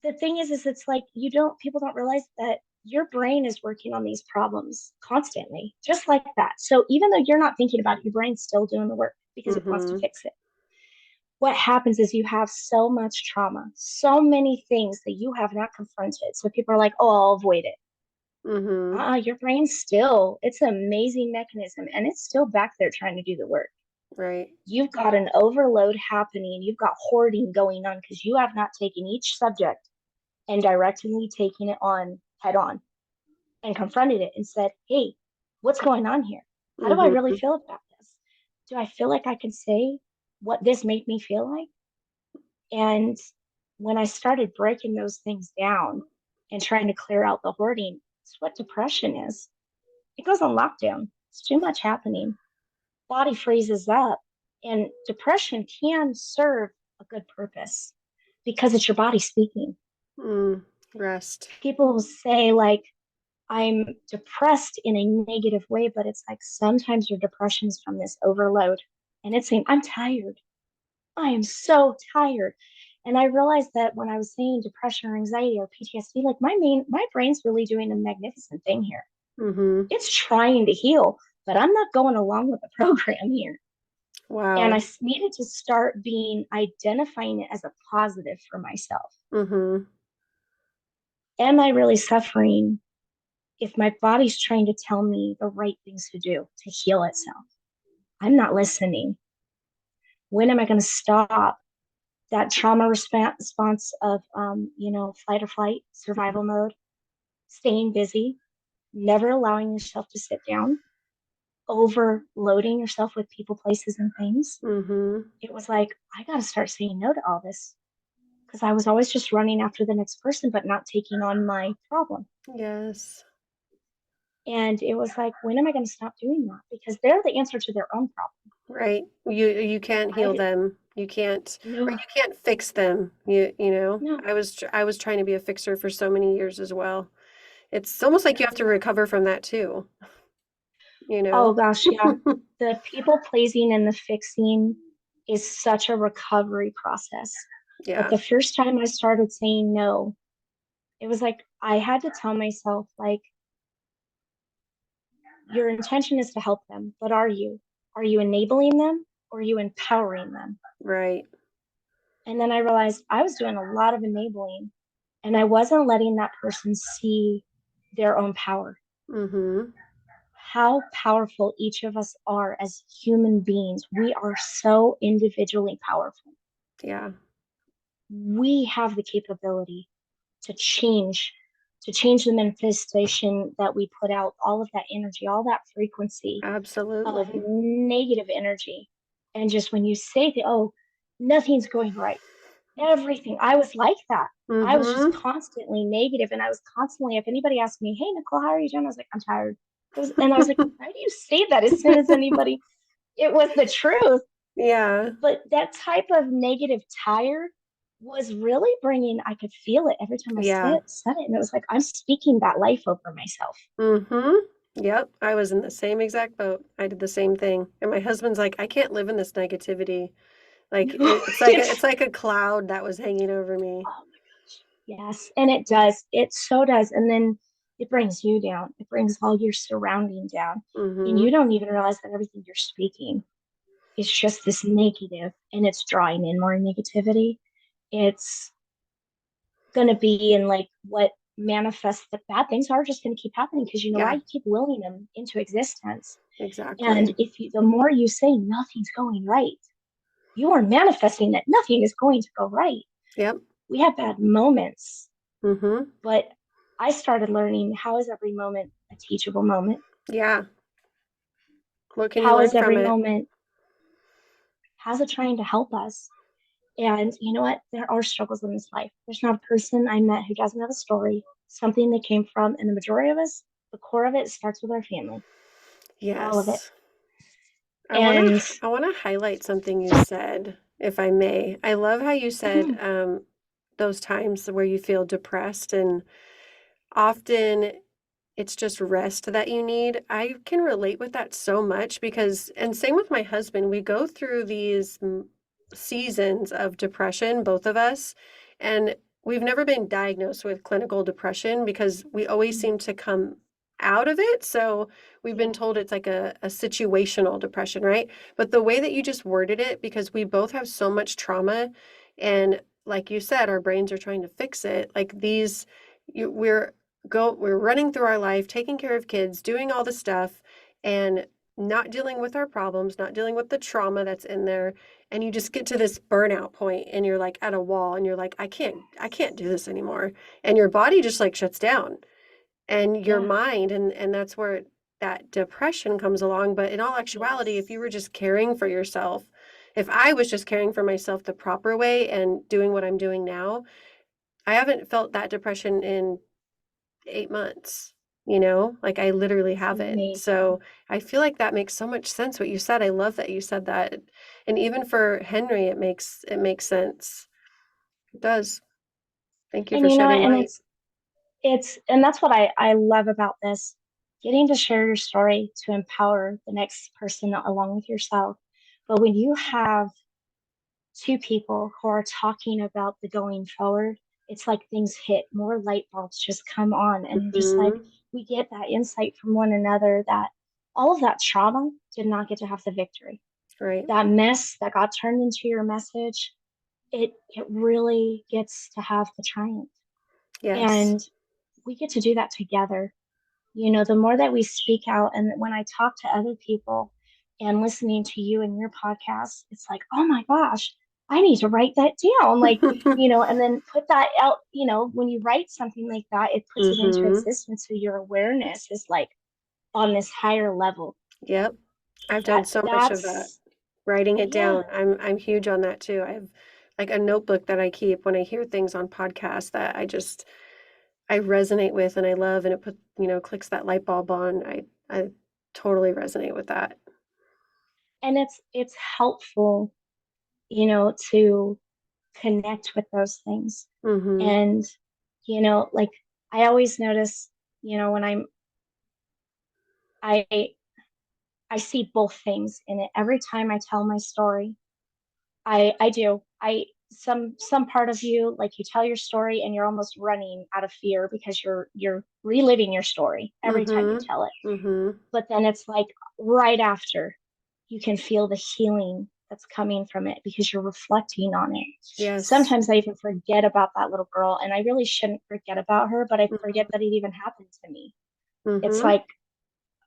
the thing is it's like people don't realize that your brain is working on these problems constantly, just like that. So even though you're not thinking about it, your brain's still doing the work because it wants to
Mhm.
fix it. What happens is you have so much trauma, so many things that you have not confronted. So people are like, oh, I'll avoid it.
Mhm.
Your brain's still, it's an amazing mechanism and it's still back there trying to do the work.
Right.
You've got an overload happening. You've got hoarding going on because you have not taken each subject and directly taken it on head on and confronted it and said, hey, what's going on here? How do I really
Mhm.
feel about this? Do I feel like I can say what this made me feel like? And when I started breaking those things down and trying to clear out the hoarding, it's what depression is. It goes on lockdown. It's too much happening. Body freezes up. And depression can serve a good purpose because it's your body speaking.
Mm. Rest.
People say, like, I'm depressed in a negative way, but it's like sometimes your depression is from this overload. And it's saying, I'm tired. I am so tired. And I realized that when I was saying depression or anxiety or PTSD, like my brain's really doing a magnificent thing here.
Mhm.
It's trying to heal, but I'm not going along with the program here. And
Wow.
I needed to start identifying it as a positive for myself.
Mhm.
Am I really suffering if my body's trying to tell me the right things to do to heal itself? I'm not listening. When am I going to stop that trauma response of, flight or flight, survival mode, staying busy, never allowing yourself to sit down, overloading yourself with people, places, and things?
Mhm.
It was like, I got to start saying no to all this because I was always just running after the next person, but not taking on my problem.
Yes.
And it was like, when am I going to stop doing that? Because they're the answer to their own problem.
Right. You can't
I
heal
did,
them. You can't or
no,
you can't fix them. You know.
no,
I was trying to be a fixer for so many years as well. It's almost like you have to
yeah.
recover from that too, you
Oh
know?
gosh, yeah. The people pleasing and the fixing is such a recovery process. But
Yeah.
the first time I started saying no, it was like I had to tell myself, like, your intention is to help them, but are you? Are you enabling them or are you empowering them?
Right.
And then I realized I was doing a lot of enabling and I wasn't letting that person see their own power.
Mm-hmm.
How powerful each of us are as human beings. We are so individually powerful.
Yeah.
We have the capability to change to change the manifestation that we put out, all of that energy, all that frequency of
Absolutely.
negative energy. And just when you say that, oh, nothing's going right, everything, I was like that. I was just
Mm-hmm.
constantly negative, and I was constantly, if anybody asked me, hey, Nicole, how are you doing? I was like, I'm tired. And I was like, why do you say that as soon as anybody, it was the truth.
Yeah.
But that type of negative tired was really bringing, I could feel it every time I
Yeah.
said it. And it was like, I'm speaking that life over myself.
Mm-hmm. Yep. I was in the same exact boat. I did the same thing. And my husband's like, I can't live in this negativity. Like it's
It's,
like a cloud that was hanging over me.
oh my gosh. Yes. And it does. It so does. And then it brings you down. It brings all your surrounding down. And
Mm-hmm.
you don't even realize that everything you're speaking is just this negative and it's drawing in more negativity. It's going to be in like what manifests the bad things are just going to keep happening because you know why
Yeah,
you keep willing them into existence. And
exactly.
if you, the more you say nothing's going right, you are manifesting that nothing is going to go right.
Yep.
We have bad moments,
Mm-hmm.
but I started learning how is every moment a teachable moment?
Yeah. What can you
How
learn
is
from
every
it?
moment, how's it trying to help us? And you know what? There are struggles in this life. There's not a person I met who doesn't have a story, something they came from. And the majority of us, the core of it starts with our family, all of it.
Yes.
And
I wanna highlight something you said, if I may. I love how you said those times where you feel depressed and often it's just rest that you need. I can relate with that so much because, and same with my husband, we go through these seasons of depression, both of us, and we've never been diagnosed with clinical depression because we always seem to come out of it. So we've been
yeah,
told it's like a situational depression, right? But the way that you just worded it, because we both have so much trauma, and like you said, our brains are trying to fix it. Like these, we're running through our life, taking care of kids, doing all the stuff, and not dealing with our problems, not dealing with the trauma that's in there. And you just get to this burnout point and you're like at a wall and you're like, I can't do this anymore. And your body just like shuts down and your
yeah,
mind and that's where that depression comes along. But in all actuality, if you
yes,
were just caring for yourself, if I was just caring for myself the proper way and doing what I'm doing now, I haven't felt that depression in 8 months, like I literally
it's
haven't.
amazing.
So I feel like that makes so much sense what you said. I love that you said that. And even for Henry, it makes sense. It does. Thank you
And
for
you know what?
shedding
And
light.
and that's what I love about this, getting to share your story to empower the next person along with yourself. But when you have two people who are talking about the going forward, it's like things hit, more light bulbs just come on. And you're just like,
Mhm.
we get that insight from one another that all of that trauma did not get to have the victory.
Right.
That mess that got turned into your message, it really gets to have the triumph.
Yes.
And we get to do that together. You know, the more that we speak out, and when I talk to other people and listening to you and your podcast, it's like, oh my gosh, I need to write that down. Like, you know, and then put that out, you know, when you write something like that, it puts it into
Mhm.
existence. So your awareness is like on this higher level.
Yep. I've done so much of that.
That's,
Writing it
yeah.
down. I'm huge on that too. I have like a notebook that I keep when I hear things on podcasts that I resonate with and I love and it clicks that light bulb on. I totally resonate with that.
And it's helpful, you know, to connect with those things.
Mhm.
And, you know, like I always notice, you know, when I I see both things in it. Every time I tell my story, I do. some part of you, like you tell your story and you're almost running out of fear because you're reliving your story every time you
Mhm.
tell it.
Mhm.
But then it's like right after you can feel the healing that's coming from it because you're reflecting on it.
Yes.
Sometimes I even forget about that little girl, and I really shouldn't forget about her, but I forget
Mhm.
that it even happened to me. It's
Mhm.
like,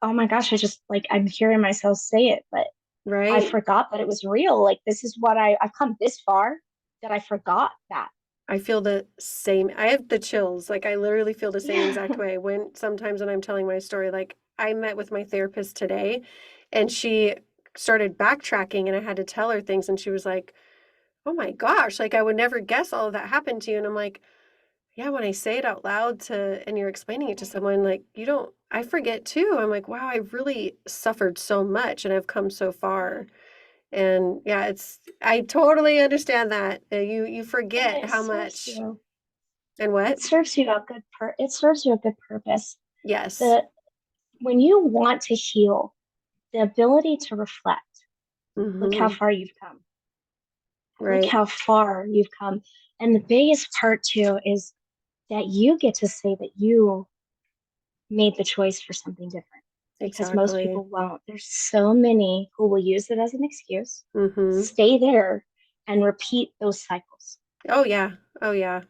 oh my gosh, I just like I'm hearing myself say it, but I
Right.
forgot that it was real. Like this is what I've come this far that I forgot that.
I feel the same. I have the chills. Like I literally feel the same
Yeah.
exact way when sometimes when I'm telling my story. Like I met with my therapist today and she started backtracking and I had to tell her things and she was like, "Oh my gosh, like I would never guess all of that happened to you." And I'm like, "Yeah, when I say it out loud to and you're explaining it to someone like you don't I forget too." I'm like, "Wow, I've really suffered so much and I've come so
Yeah.
far." And yeah, it's I totally understand that. You
And
forget
it
how
serves
much
you.
and what?
It serves you a good purpose.
Yes.
The When you want to heal, the ability to reflect, look how
Mhm.
far you've come. Look
Right.
how far you've come. And the biggest part too is that you get to say that you made the choice for something different because most
Exactly.
people won't. There's so many who will use it as an excuse,
Mhm.
stay there, and repeat those cycles.
Oh, yeah. Oh, yeah.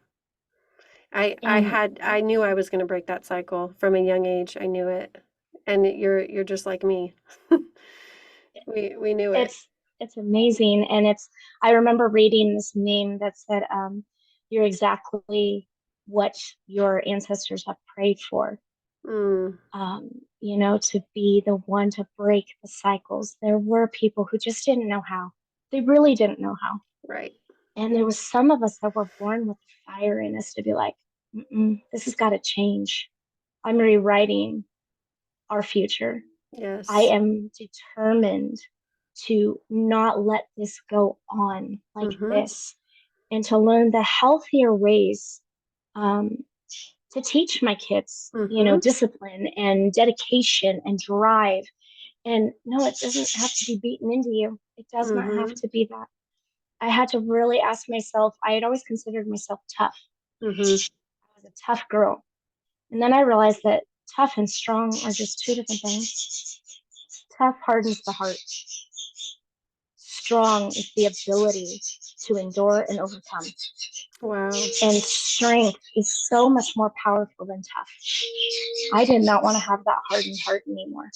And
I knew I was gonna break that cycle from a young age. I knew it. And you're just like me. We knew it.
it's it's amazing. And I remember reading this meme that said, you're exactly what your ancestors have prayed for.
Mm.
To be the one to break the cycles. There were people who just didn't know how. They really didn't know how.
Right.
And there was some of us that were born with the fire in us to be like, this has got to change. I'm rewriting our future. I
Yes.
am determined to not let this go on like
Mhm.
this and to learn the healthier ways um, to teach my kids,
Mhm.
discipline and dedication and drive. And no, it doesn't have to be beaten into you. It does not have
Mhm.
to be that. I had to really ask myself, I had always considered myself tough.
Mhm.
I was a tough girl. And then I realized that tough and strong are just two different things. Tough hardens the heart. Strong is the ability to endure and overcome.
Wow.
And strength is so much more powerful than tough. I did not want to have that hardened heart anymore.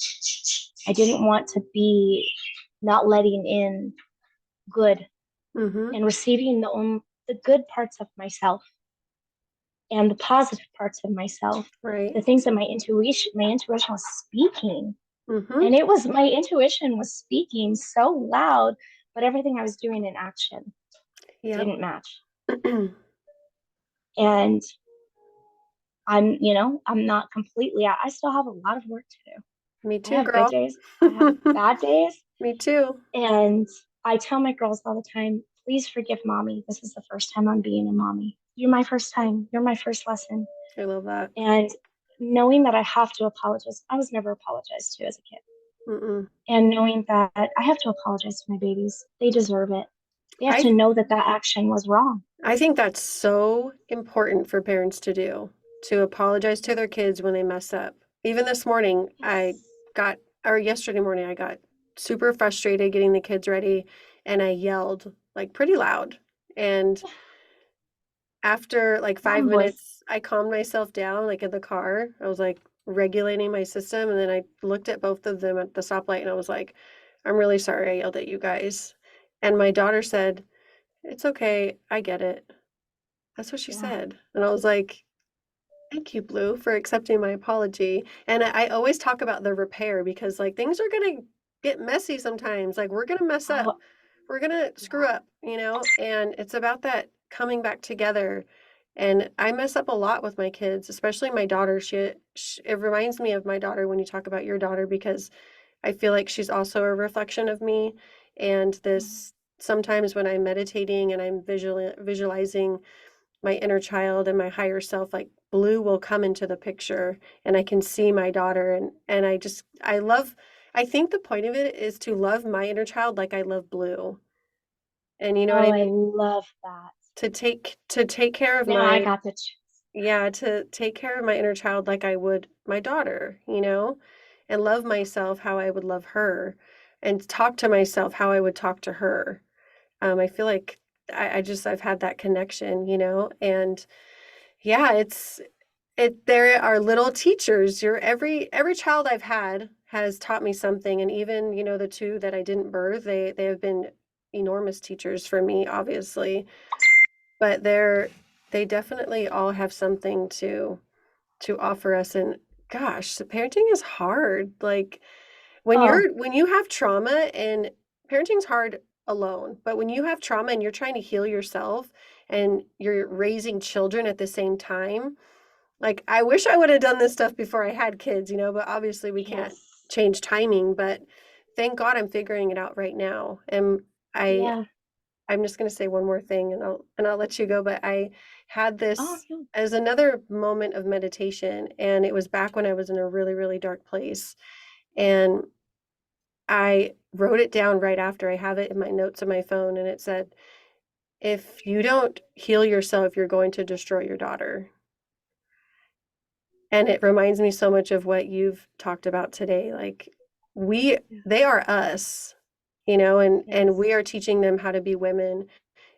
I didn't want to be not letting in good
Mhm.
and receiving the good parts of myself and the positive parts of myself,
Right.
the things that my intuition was speaking.
Mhm.
And it was my intuition was speaking so loud, but everything I was doing in action
Yep.
didn't match. And I'm not completely out. I still have a lot of work to do.
Me
I
too,
have good
girl.
days, I have bad days,
Me too.
and I tell my girls all the time, please forgive mommy. This is the first time I'm being a mommy. You're my first time. You're my first lesson.
I love that.
And knowing that I have to apologize, I was never apologized to as a kid.
Mm-mm.
And knowing that I have to apologize to my babies, they deserve it. They have to
I
know that that action was wrong.
I think that's so important for parents to do, to apologize to their kids when they mess up. Even this morning,
Yes.
or yesterday morning, I got super frustrated getting the kids ready and I yelled like pretty loud. And after like five
Mom voice.
minutes, I calmed myself down, like in the car. I was like regulating my system. And then I looked at both of them at the stoplight and I was like, I'm really sorry I yelled at you guys. And my daughter said, "It's okay. I get it." That's what she
Yeah.
said. And I was like, "Thank you, Blue, for accepting my apology." And I always talk about the repair because like things are going to get messy sometimes. Like we're going to mess up.
Oh,
We're going to screw
yeah.
up, and it's about that coming back together. And I mess up a lot with my kids, especially my daughter. It reminds me of my daughter when you talk about your daughter because I feel like she's also a reflection of me. And this sometimes when I'm meditating and I'm visualizing my inner child and my higher self, like Blue will come into the picture and I can see my daughter and I think the point of it is to love my inner child like I love Blue. And you know what
Oh,
I
I
mean?
love that.
To take care of
Now I
my
got the
yeah, to take care of my inner child like I would my daughter, you know, and love myself how I would love her, and talk to myself how I would talk to her. I feel like I've had that connection, you know, and yeah, there are little teachers. Every child I've had has taught me something, and even, you know, the two that I didn't birth, they have been enormous teachers for me, obviously. But they definitely all have something to offer us. And gosh, the parenting is hard. Like
oh,
when you have trauma, and parenting's hard alone, but when you have trauma and you're trying to heal yourself and you're raising children at the same time, like, I wish I would have done this stuff before I had kids, you know, but obviously we can't
yes.
change timing, but thank God I'm figuring it out right now. And I
Yeah.
I'm just going to say one more thing, and I'll let you go, but I had
Oh,
this
no.
as another moment of meditation, and it was back when I was in a really, really dark place. And I wrote it down right after. I have it in my notes on my phone, and it said, "If you don't heal yourself, you're going to destroy your daughter." And it reminds me so much of what you've talked about today. Like, we
Yeah.
they are us, you know, and
Yes.
we are teaching them how to be women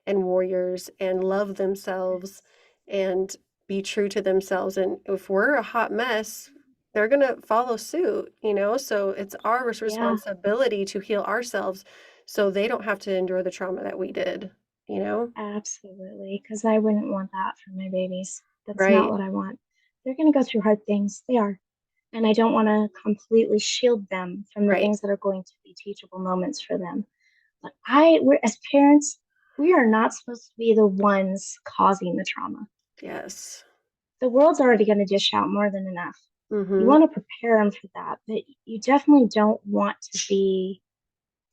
and warriors and love themselves
Yes.
and be true to themselves. And if we're a hot mess, they're going to follow suit, you know? So it's our
Yeah,
responsibility to heal ourselves so they don't have to endure the trauma that we did, you know?
absolutely. Because I wouldn't want that for my babies. That's not
Right,
what I want. They're going to go through hard things. They are. And I don't want to completely shield them from the
right.
things that are going to be teachable moments for them. But we're, as parents, we are not supposed to be the ones causing the trauma.
Yes.
The world's already going to dish out more than enough. You
Mm-hmm.
want to prepare them for that, but you definitely don't want to be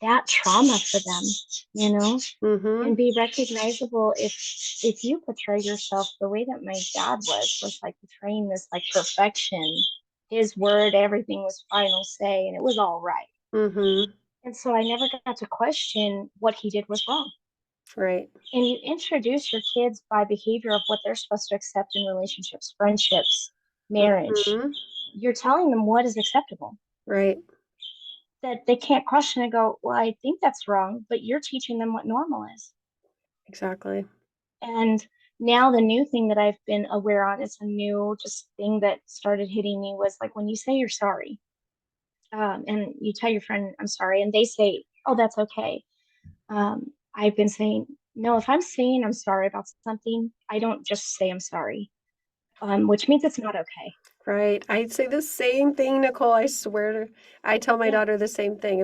that trauma for them, you know,
Mm-hmm.
and be recognizable if you portray yourself the way that my dad was like portraying this like perfection. His word, everything was final say, and it was all right.
Mm-hmm.
And so I never got to question what he did was wrong.
Right.
And you introduce your kids by behavior of what they're supposed to accept in relationships, friendships, marriage.
Mm-hmm.
You're telling them what is acceptable.
Right.
That they can't question and go, well, I think that's wrong, but you're teaching them what normal is.
Exactly.
And now the new thing that I've been aware on, it's a new just thing that started hitting me was like when you say you're sorry, and you tell your friend I'm sorry, and they say, oh, that's okay. I've been saying, no, if I'm saying I'm sorry about something, I don't just say I'm sorry, which means it's not okay.
Right. I'd say the same thing, Nicole. I swear to, I tell my
Yeah.
daughter the same thing.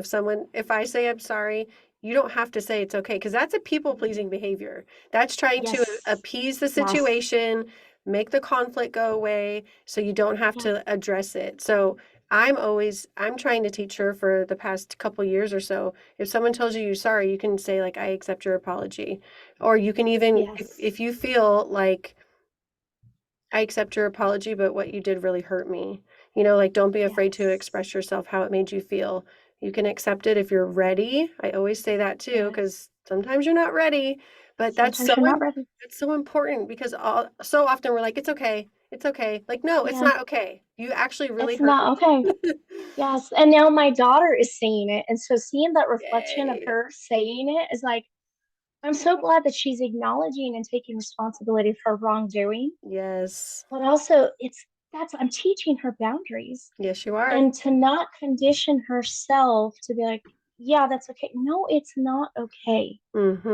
If I say I'm sorry, you don't have to say it's okay, because that's a people-pleasing behavior. That's trying to
Yes.
appease the
Yes.
situation, make the conflict go away so you don't have
Yeah.
to address it. So I'm trying to teach her for the past couple years or so. If someone tells you you're sorry, you can say like, I accept your apology. Or you can even,
Yes.
if you feel like I accept your apology, but what you did really hurt me. You know, like, don't be afraid to
Yes.
express yourself how it made you feel. You can accept it if you're ready. I always say that too,
Yes.
because sometimes you're not ready, but
Sometimes you're not ready.
that's so important because so often we're like, it's okay. It's okay. Like, no, it's
Yeah.
not okay. You actually really
It's
hurt
not okay.
me.
Yes, and now my daughter is saying it, and so seeing that reflection of
Yay.
her saying it is like, I'm so glad that she's acknowledging and taking responsibility for wrongdoing,
Yes.
but also that's I'm teaching her boundaries
Yes, you are.
and to not condition herself to be like, yeah, that's okay. No, it's not okay.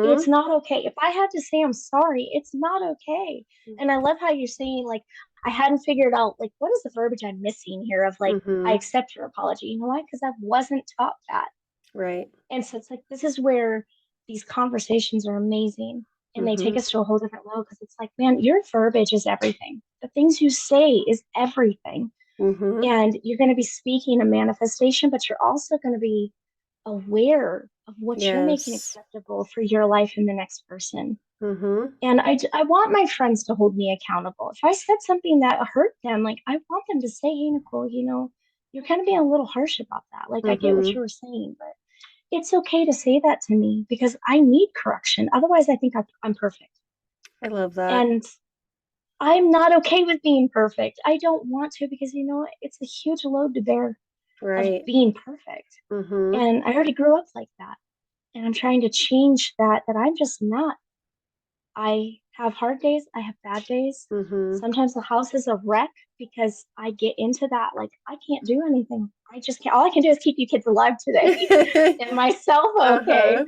It's
Mm-hmm.
not okay. If I had to say I'm sorry, it's not okay. And I love how you're saying, like, I hadn't figured out, like, what is the verbiage I'm missing here of, like, I
Mm-hmm.
accept your apology. You know why? Because I wasn't taught that.
Right.
And so it's like, this is where these conversations are amazing. And they
Mm-hmm.
take us to a whole different level because it's like, man, your verbiage is everything. The things you say is everything.
Mm-hmm.
And you're going to be speaking a manifestation, but you're also going to be aware of what you're making
Yes.
acceptable for your life and the next person.
Mm-hmm.
And I want my friends to hold me accountable. If I said something that hurt them, like I want them to say, hey, Nicole, you're kind of being a little harsh about that. Like I get what
Mm-hmm.
you were saying, but it's okay to say that to me because I need correction. Otherwise, I think I'm perfect.
I love that.
And I'm not okay with being perfect. I don't want to because you know what? It's a huge load to bear of
Right.
being perfect.
Mm-hmm.
And I already grew up like that. And I'm trying to change that I'm just not. I have hard days, I have bad days.
Mm-hmm.
Sometimes the house is a wreck because I get into that like I can't do anything. I just can't. All I can do is keep you kids alive today and myself okay.
Uh-huh.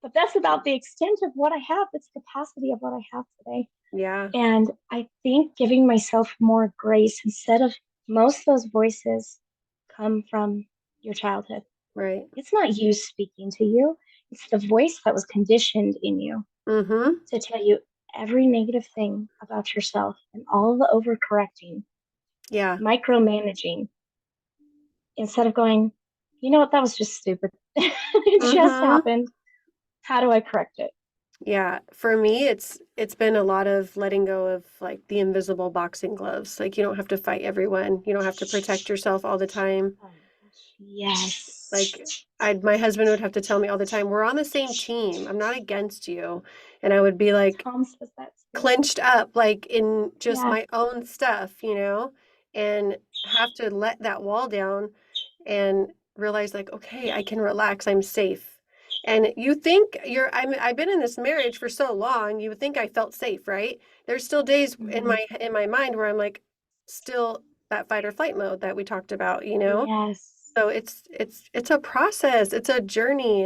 But that's about the extent of what I have. That's the capacity of what I have today.
Yeah.
And I think giving myself more grace instead of most of those voices come from your childhood.
Right.
It's not you speaking to you, it's the voice that was conditioned in you
Mm-hmm.
to tell you every negative thing about yourself and all the overcorrecting,
Yeah.
micromanaging, instead of going, you know what, that was just stupid. It just
Mm-hmm.
happened. How do I correct it?
Yeah, for me, it's been a lot of letting go of like the invisible boxing gloves. Like you don't have to fight everyone. You don't have to protect yourself all the time.
Oh my gosh. Yes.
Like my husband would have to tell me all the time, "We're on the same team. I'm not against you." And I would be like
Tom says that too.
clenched up like in just
Yeah.
my own stuff, and have to let that wall down and realize like, okay, I can relax. I'm safe. And you think I've been in this marriage for so long, you would think I felt safe, right? There's still days in
Mhm.
my mind where I'm like still that fight or flight mode that we talked about.
Yes.
So it's a process, it's a journey,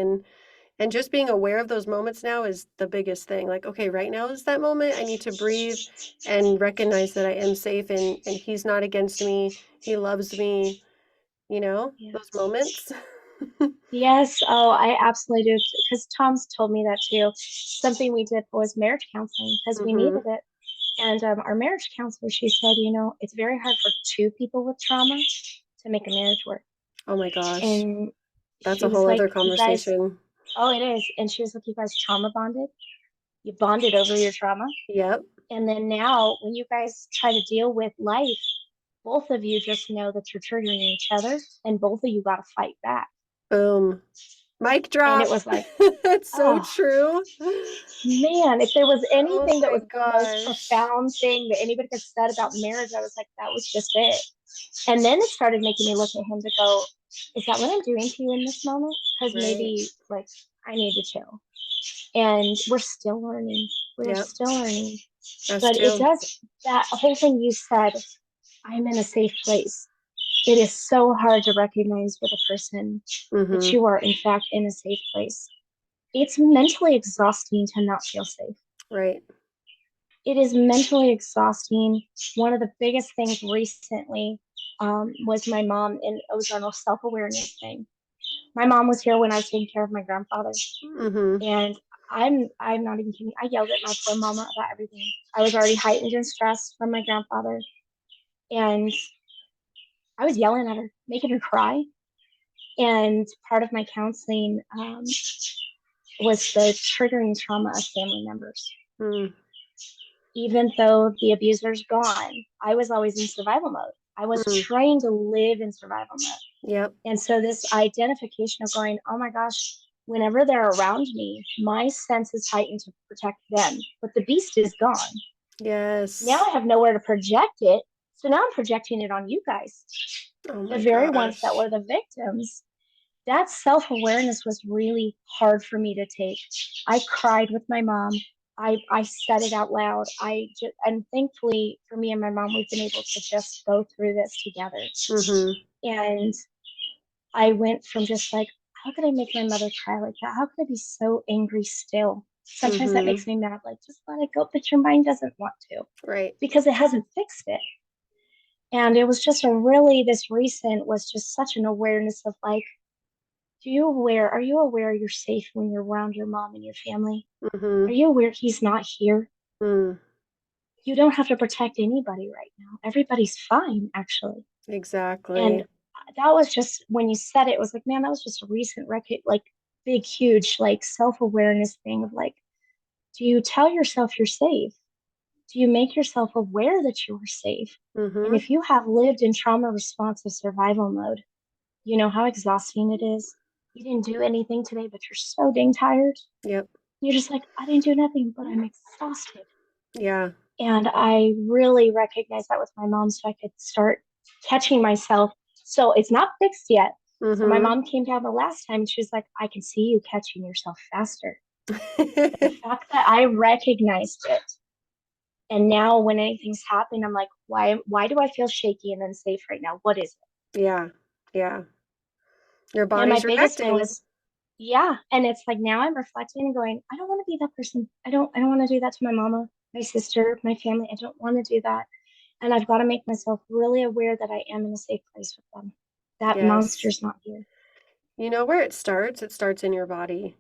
and just being aware of those moments now is the biggest thing. Like, okay, right now is that moment. I need to breathe and recognize that I am safe and he's not against me. He loves me, those
Yes.
moments.
Yes. Oh, I absolutely do. Because Tom's told me that too. Something we did was marriage counseling because we
Hmm.
needed it. And our marriage counselor, she said, you know, it's very hard for two people with trauma to make a marriage work.
Oh my gosh.
And
That's
she
a
was
whole
like,
other
you guys,
conversation.
oh, it is. And she was like, you guys trauma bonded. You bonded over your trauma.
Yep.
And then now, when you guys try to deal with life, both of you just know that you're triggering each other and both of you got to fight back.
Boom. Mic
And it
drop.
was like,
That's so
oh,
true.
man, if there was
Oh
anything that
my
was the most
gosh.
profound thing that anybody could said about marriage, I was like, that was just it. And then it started making me look at him to go, is that what I'm doing to you in this moment? Because
Right.
maybe like I need to chill. And we're still learning. We're
Yep.
still learning.
Us
But it
too.
does that whole thing you said, I'm in a safe place. It is so hard to recognize with a person that
Hmm.
you are in fact in a safe place. It's mentally exhausting to not feel safe.
Right.
It is mentally exhausting. One of the biggest things recently was my mom, and it was our self awareness thing. My mom was here when I was taking care of my grandfather,
Hmm.
and I'm not even kidding. I yelled at my poor mama about everything. I was already heightened and stressed from my grandfather, and I was yelling at her, making her cry. And part of my counseling was the triggering trauma of family members.
Mm.
Even though the abuser's gone, I was always in survival mode. I was
Mm.
trying to live in survival mode.
Yep.
And so this identification of going, oh my gosh, whenever they're around me, my sense is heightened to protect them. But the beast is gone. Now
Yes.
I have nowhere to project it. So now I'm projecting it on you guys,
Oh
the
my
very ones that
gosh.
were the victims. That self awareness was really hard for me to take. I cried with my mom. I said it out loud. And thankfully for me and my mom, we've been able to just go through this together.
Hmm.
And I went from just like, how could I make my mother cry like that? How could I be so angry still? Sometimes that
Hmm.
makes me mad. Like, just let it go. But your mind doesn't want to
Right.
because it hasn't fixed it. And it was just a really, this recent was just such an awareness of like, are you aware you're safe when you're around your mom and your family? Are
Hmm.
you aware he's not here?
Mm.
You don't have to protect anybody right now. Everybody's fine, actually. And
Exactly.
that was just when you said it, it was like, man, that was just a recent record, like big, huge, like self awareness thing of like, do you tell yourself you're safe? Do you make yourself aware that you are safe? And
Hmm.
if you have lived in trauma responsive survival mode, you know how exhausting it is. you didn't do anything today, but you're so dang tired.
Yep.
You're just like, I didn't do nothing, but I'm exhausted.
Yeah.
And I really recognized that with my mom, so I could start catching myself. So it's not fixed yet. So my
Mm-hmm.
mom came down the last time and she was like, I can see you catching yourself faster. The fact that I recognized it, and now when anything's happened, I'm like, why do I feel shaky and unsafe right now? What is it?
Yeah. Yeah. Your
And my
body's
biggest way
reacting.
was, yeah. And it's like now I'm reflecting and going, I don't want to be that person. I don't want to do that to my mama, my sister, my family. I don't want to do that. And I've got to make myself really aware that I am in a safe place with them. That
Yes.
monster's not here.
You know where it starts? It starts in your body.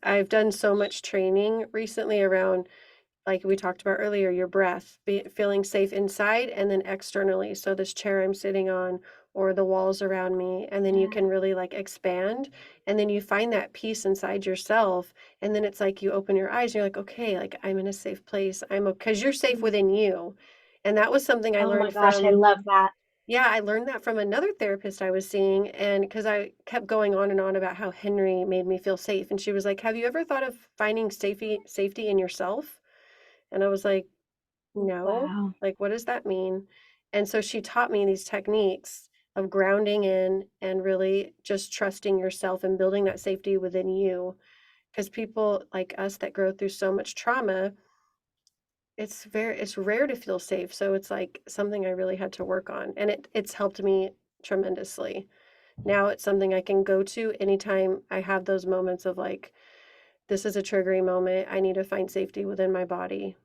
I've done so much training recently around, like we talked about earlier, your breath, feeling safe inside and then externally. So this chair I'm sitting on or the walls around me, and then you
Yeah.
can really like expand, and then you find that peace inside yourself, and then it's like you open your eyes and you're like, okay, like I'm in a safe place. I'm because you're safe
Mm.
within you. And that was something I
Oh my
learned
gosh, I
from,
love that.
yeah, I learned that from another therapist I was seeing, and because I kept going on and on about how Henry made me feel safe, and she was like, "Have you ever thought of finding safety in yourself?" And I was like, "No.
Wow.
Like, what does that mean?" And so she taught me these techniques of grounding in and really just trusting yourself and building that safety within you. Because people like us that grow through so much trauma, it's rare to feel safe. So it's like something I really had to work on, and it's helped me tremendously. Now it's something I can go to anytime I have those moments of like, this is a triggering moment. I need to find safety within my body.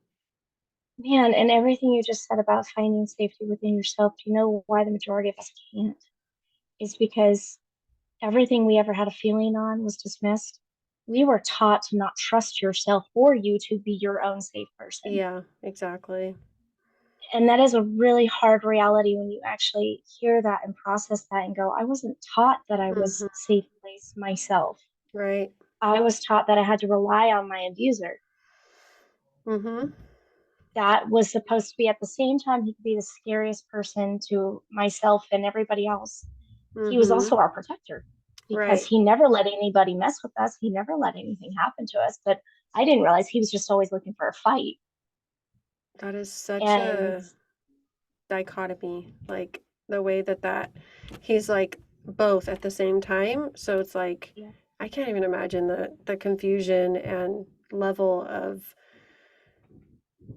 Man, and everything you just said about finding safety within yourself, do you know why the majority of us can't? Is because everything we ever had a feeling on was dismissed. We were taught to not trust yourself or you to be your own safe person.
Yeah, exactly.
And that is a really hard reality when you actually hear that and process that and go, I wasn't taught that I was
Hmm.
safe place myself.
Right.
I was taught that I had to rely on my abuser.
Hmm.
That was supposed to be at the same time he could be the scariest person to myself and everybody else. He was
Hmm.
also our protector because
Right.
he never let anybody mess with us. He never let anything happen to us. But I didn't realize he was just always looking for a fight.
That is such
And
a dichotomy. Like the way that he's like both at the same time. So it's like
yeah,
I can't even imagine the confusion and level of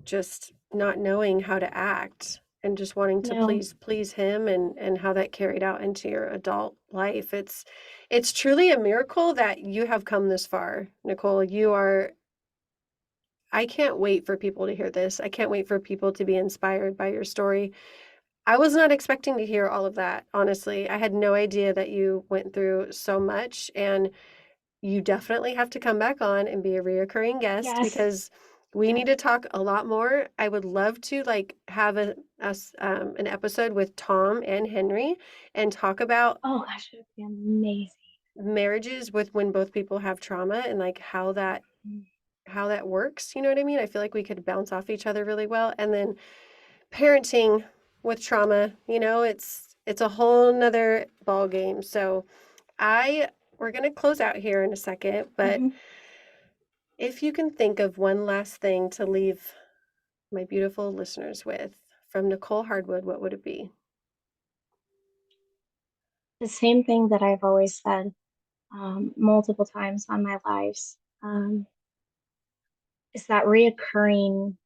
just not knowing how to act and just wanting to
no,
please him, and how that carried out into your adult life. It's truly a miracle that you have come this far, Nicole. You are I can't wait for people to hear this. I can't wait for people to be inspired by your story. I was not expecting to hear all of that, honestly. I had no idea that you went through so much, and you definitely have to come back on and be a reoccurring guest
yes,
because we need
yes.
to talk a lot more. I would love to like have an episode with Tom and Henry and talk about
Oh gosh, it would be amazing.
marriages with when both people have trauma and like
Mm.
how that works. You know what I mean? I feel like we could bounce off each other really well. And then parenting with trauma, it's a whole nother ball game. So I we're gonna close out here in a second, but
Mhm.
if you can think of one last thing to leave my beautiful listeners with from Nicole Hardwood, what would it be?
The same thing that I've always said multiple times on my lives is that reoccurring,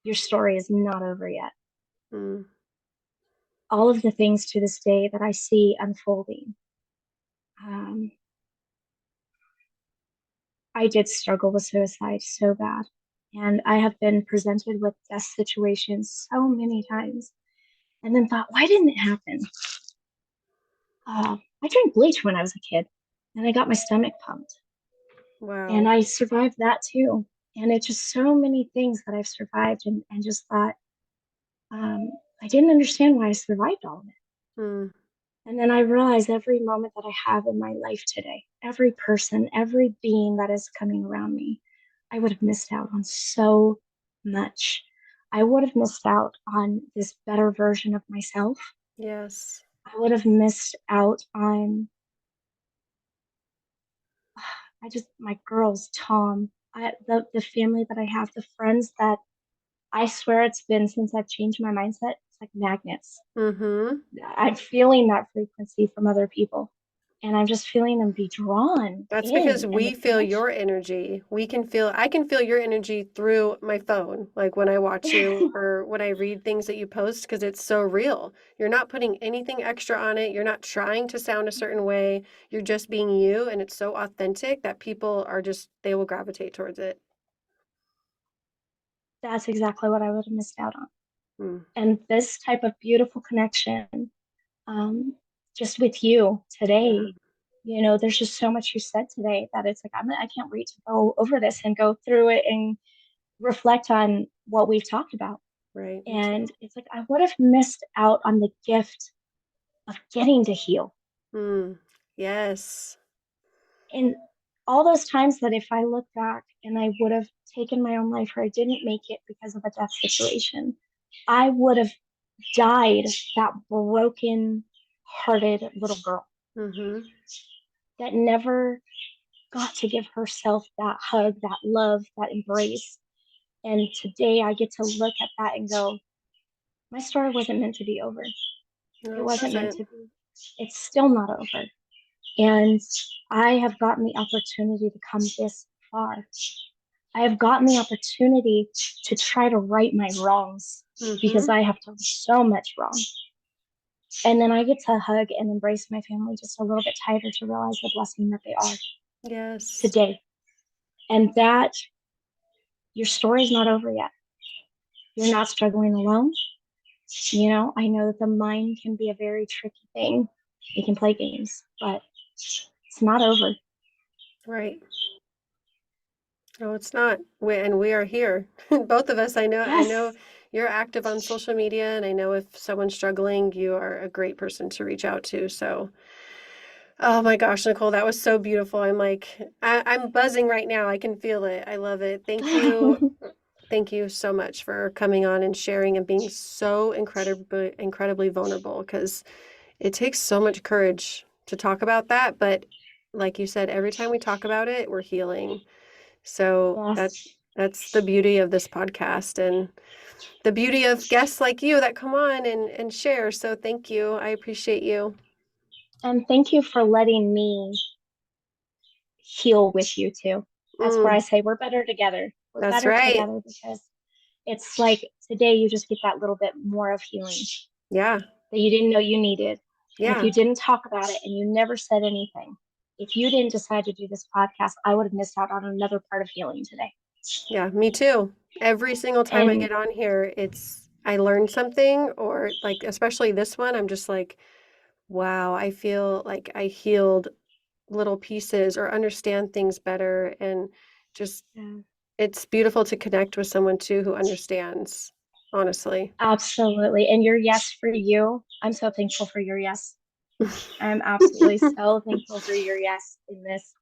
your story is not over yet.
Mm,
All of the things to this day that I see unfolding. Um, I did struggle with suicide so bad. And I have been presented with death situations so many times and then thought, why didn't it happen? I drank bleach when I was a kid and I got my stomach pumped. And
wow.
I survived that too. And it's just so many things that I've survived and just thought, um, I didn't understand why I survived all of it.
Mm,
And then I realized every moment that I have in my life today, every person, every being that is coming around me, I would have missed out on so much. I would have missed out on this better version of myself.
yes.
I would have missed out on I just my girls, Tom, the family that I have, the friends that I swear it's been since I've changed my mindset. It's like magnets.
Mm-hmm.
I'm feeling that frequency from other people, and I'm just feeling them be drawn
That's because
in, and the
we feel your
connection.
energy. I can feel your energy through my phone, like when I watch you or when I read things that you post, because it's so real. You're not putting anything extra on it. You're not trying to sound a certain way. You're just being you, and it's so authentic that people are just, they will gravitate towards it.
That's exactly what I would have missed out on.
Mm.
And this type of beautiful connection, um, just with you
Yeah,
today, there's just so much you said today that it's like I can't wait to go over this and go through it and reflect on what we've talked about.
right. Me too.
And it's like I would have missed out on the gift of getting to heal.
Mm. Yes.
And all those times that if I look back and I would have taken my own life or I didn't make it because of a death situation, I would have died that broken hearted little girl
Mm-hmm.
that never got to give herself that hug, that love, that embrace. And today I get to look at that and go, my story wasn't meant to be over.
No,
It
it
wasn't meant
doesn't.
to be. It's still not over. And I have gotten the opportunity to come this far. I have gotten the opportunity to try to right my wrongs because
Mm-hmm.
I have done so much wrong. And then I get to hug and embrace my family just a little bit tighter to realize the blessing that they are
Yes.
today. And that your story's not over yet. You're not struggling alone. I know that the mind can be a very tricky thing. It can play games, but it's not over.
Right. No, it's not. And we are here. Both of us, I know
Yes.
you're active on social media, and I know if someone's struggling, you are a great person to reach out to. So, oh my gosh, Nicole, that was so beautiful. I'm buzzing right now. I can feel it. I love it. Thank you. Thank you so much for coming on and sharing and being so incredibly vulnerable, because it takes so much courage to talk about that. But like you said, every time we talk about it, we're healing. So
Yes.
that's the beauty of this podcast and the beauty of guests like you that come on and share. So thank you. I appreciate you.
And thank you for letting me heal with you too. That's where I
Mm,
say we're better together. We're
that's
better
right.
together because it's like today you just get that little bit more of healing
Yeah.
that you didn't know you needed. And if
Yeah.
you didn't talk about it and you never said anything, if you didn't decide to do this podcast, I would have missed out on another part of healing today.
Yeah. Me too. Every single time I
And
get on here, I learned something, or like, especially this one, I'm just like, wow, I feel like I healed little pieces or understand things better. And just, it's beautiful to connect with someone too who understands, honestly.
absolutely. And your yes for you, I'm so thankful for your yes. I'm absolutely so thankful for your yes in this.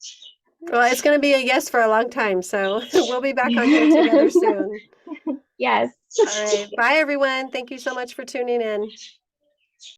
Well, it's going to be a yes for a long time, so we'll be back on here together soon.
Yes.
All right. Bye, everyone. Thank you so much for tuning in.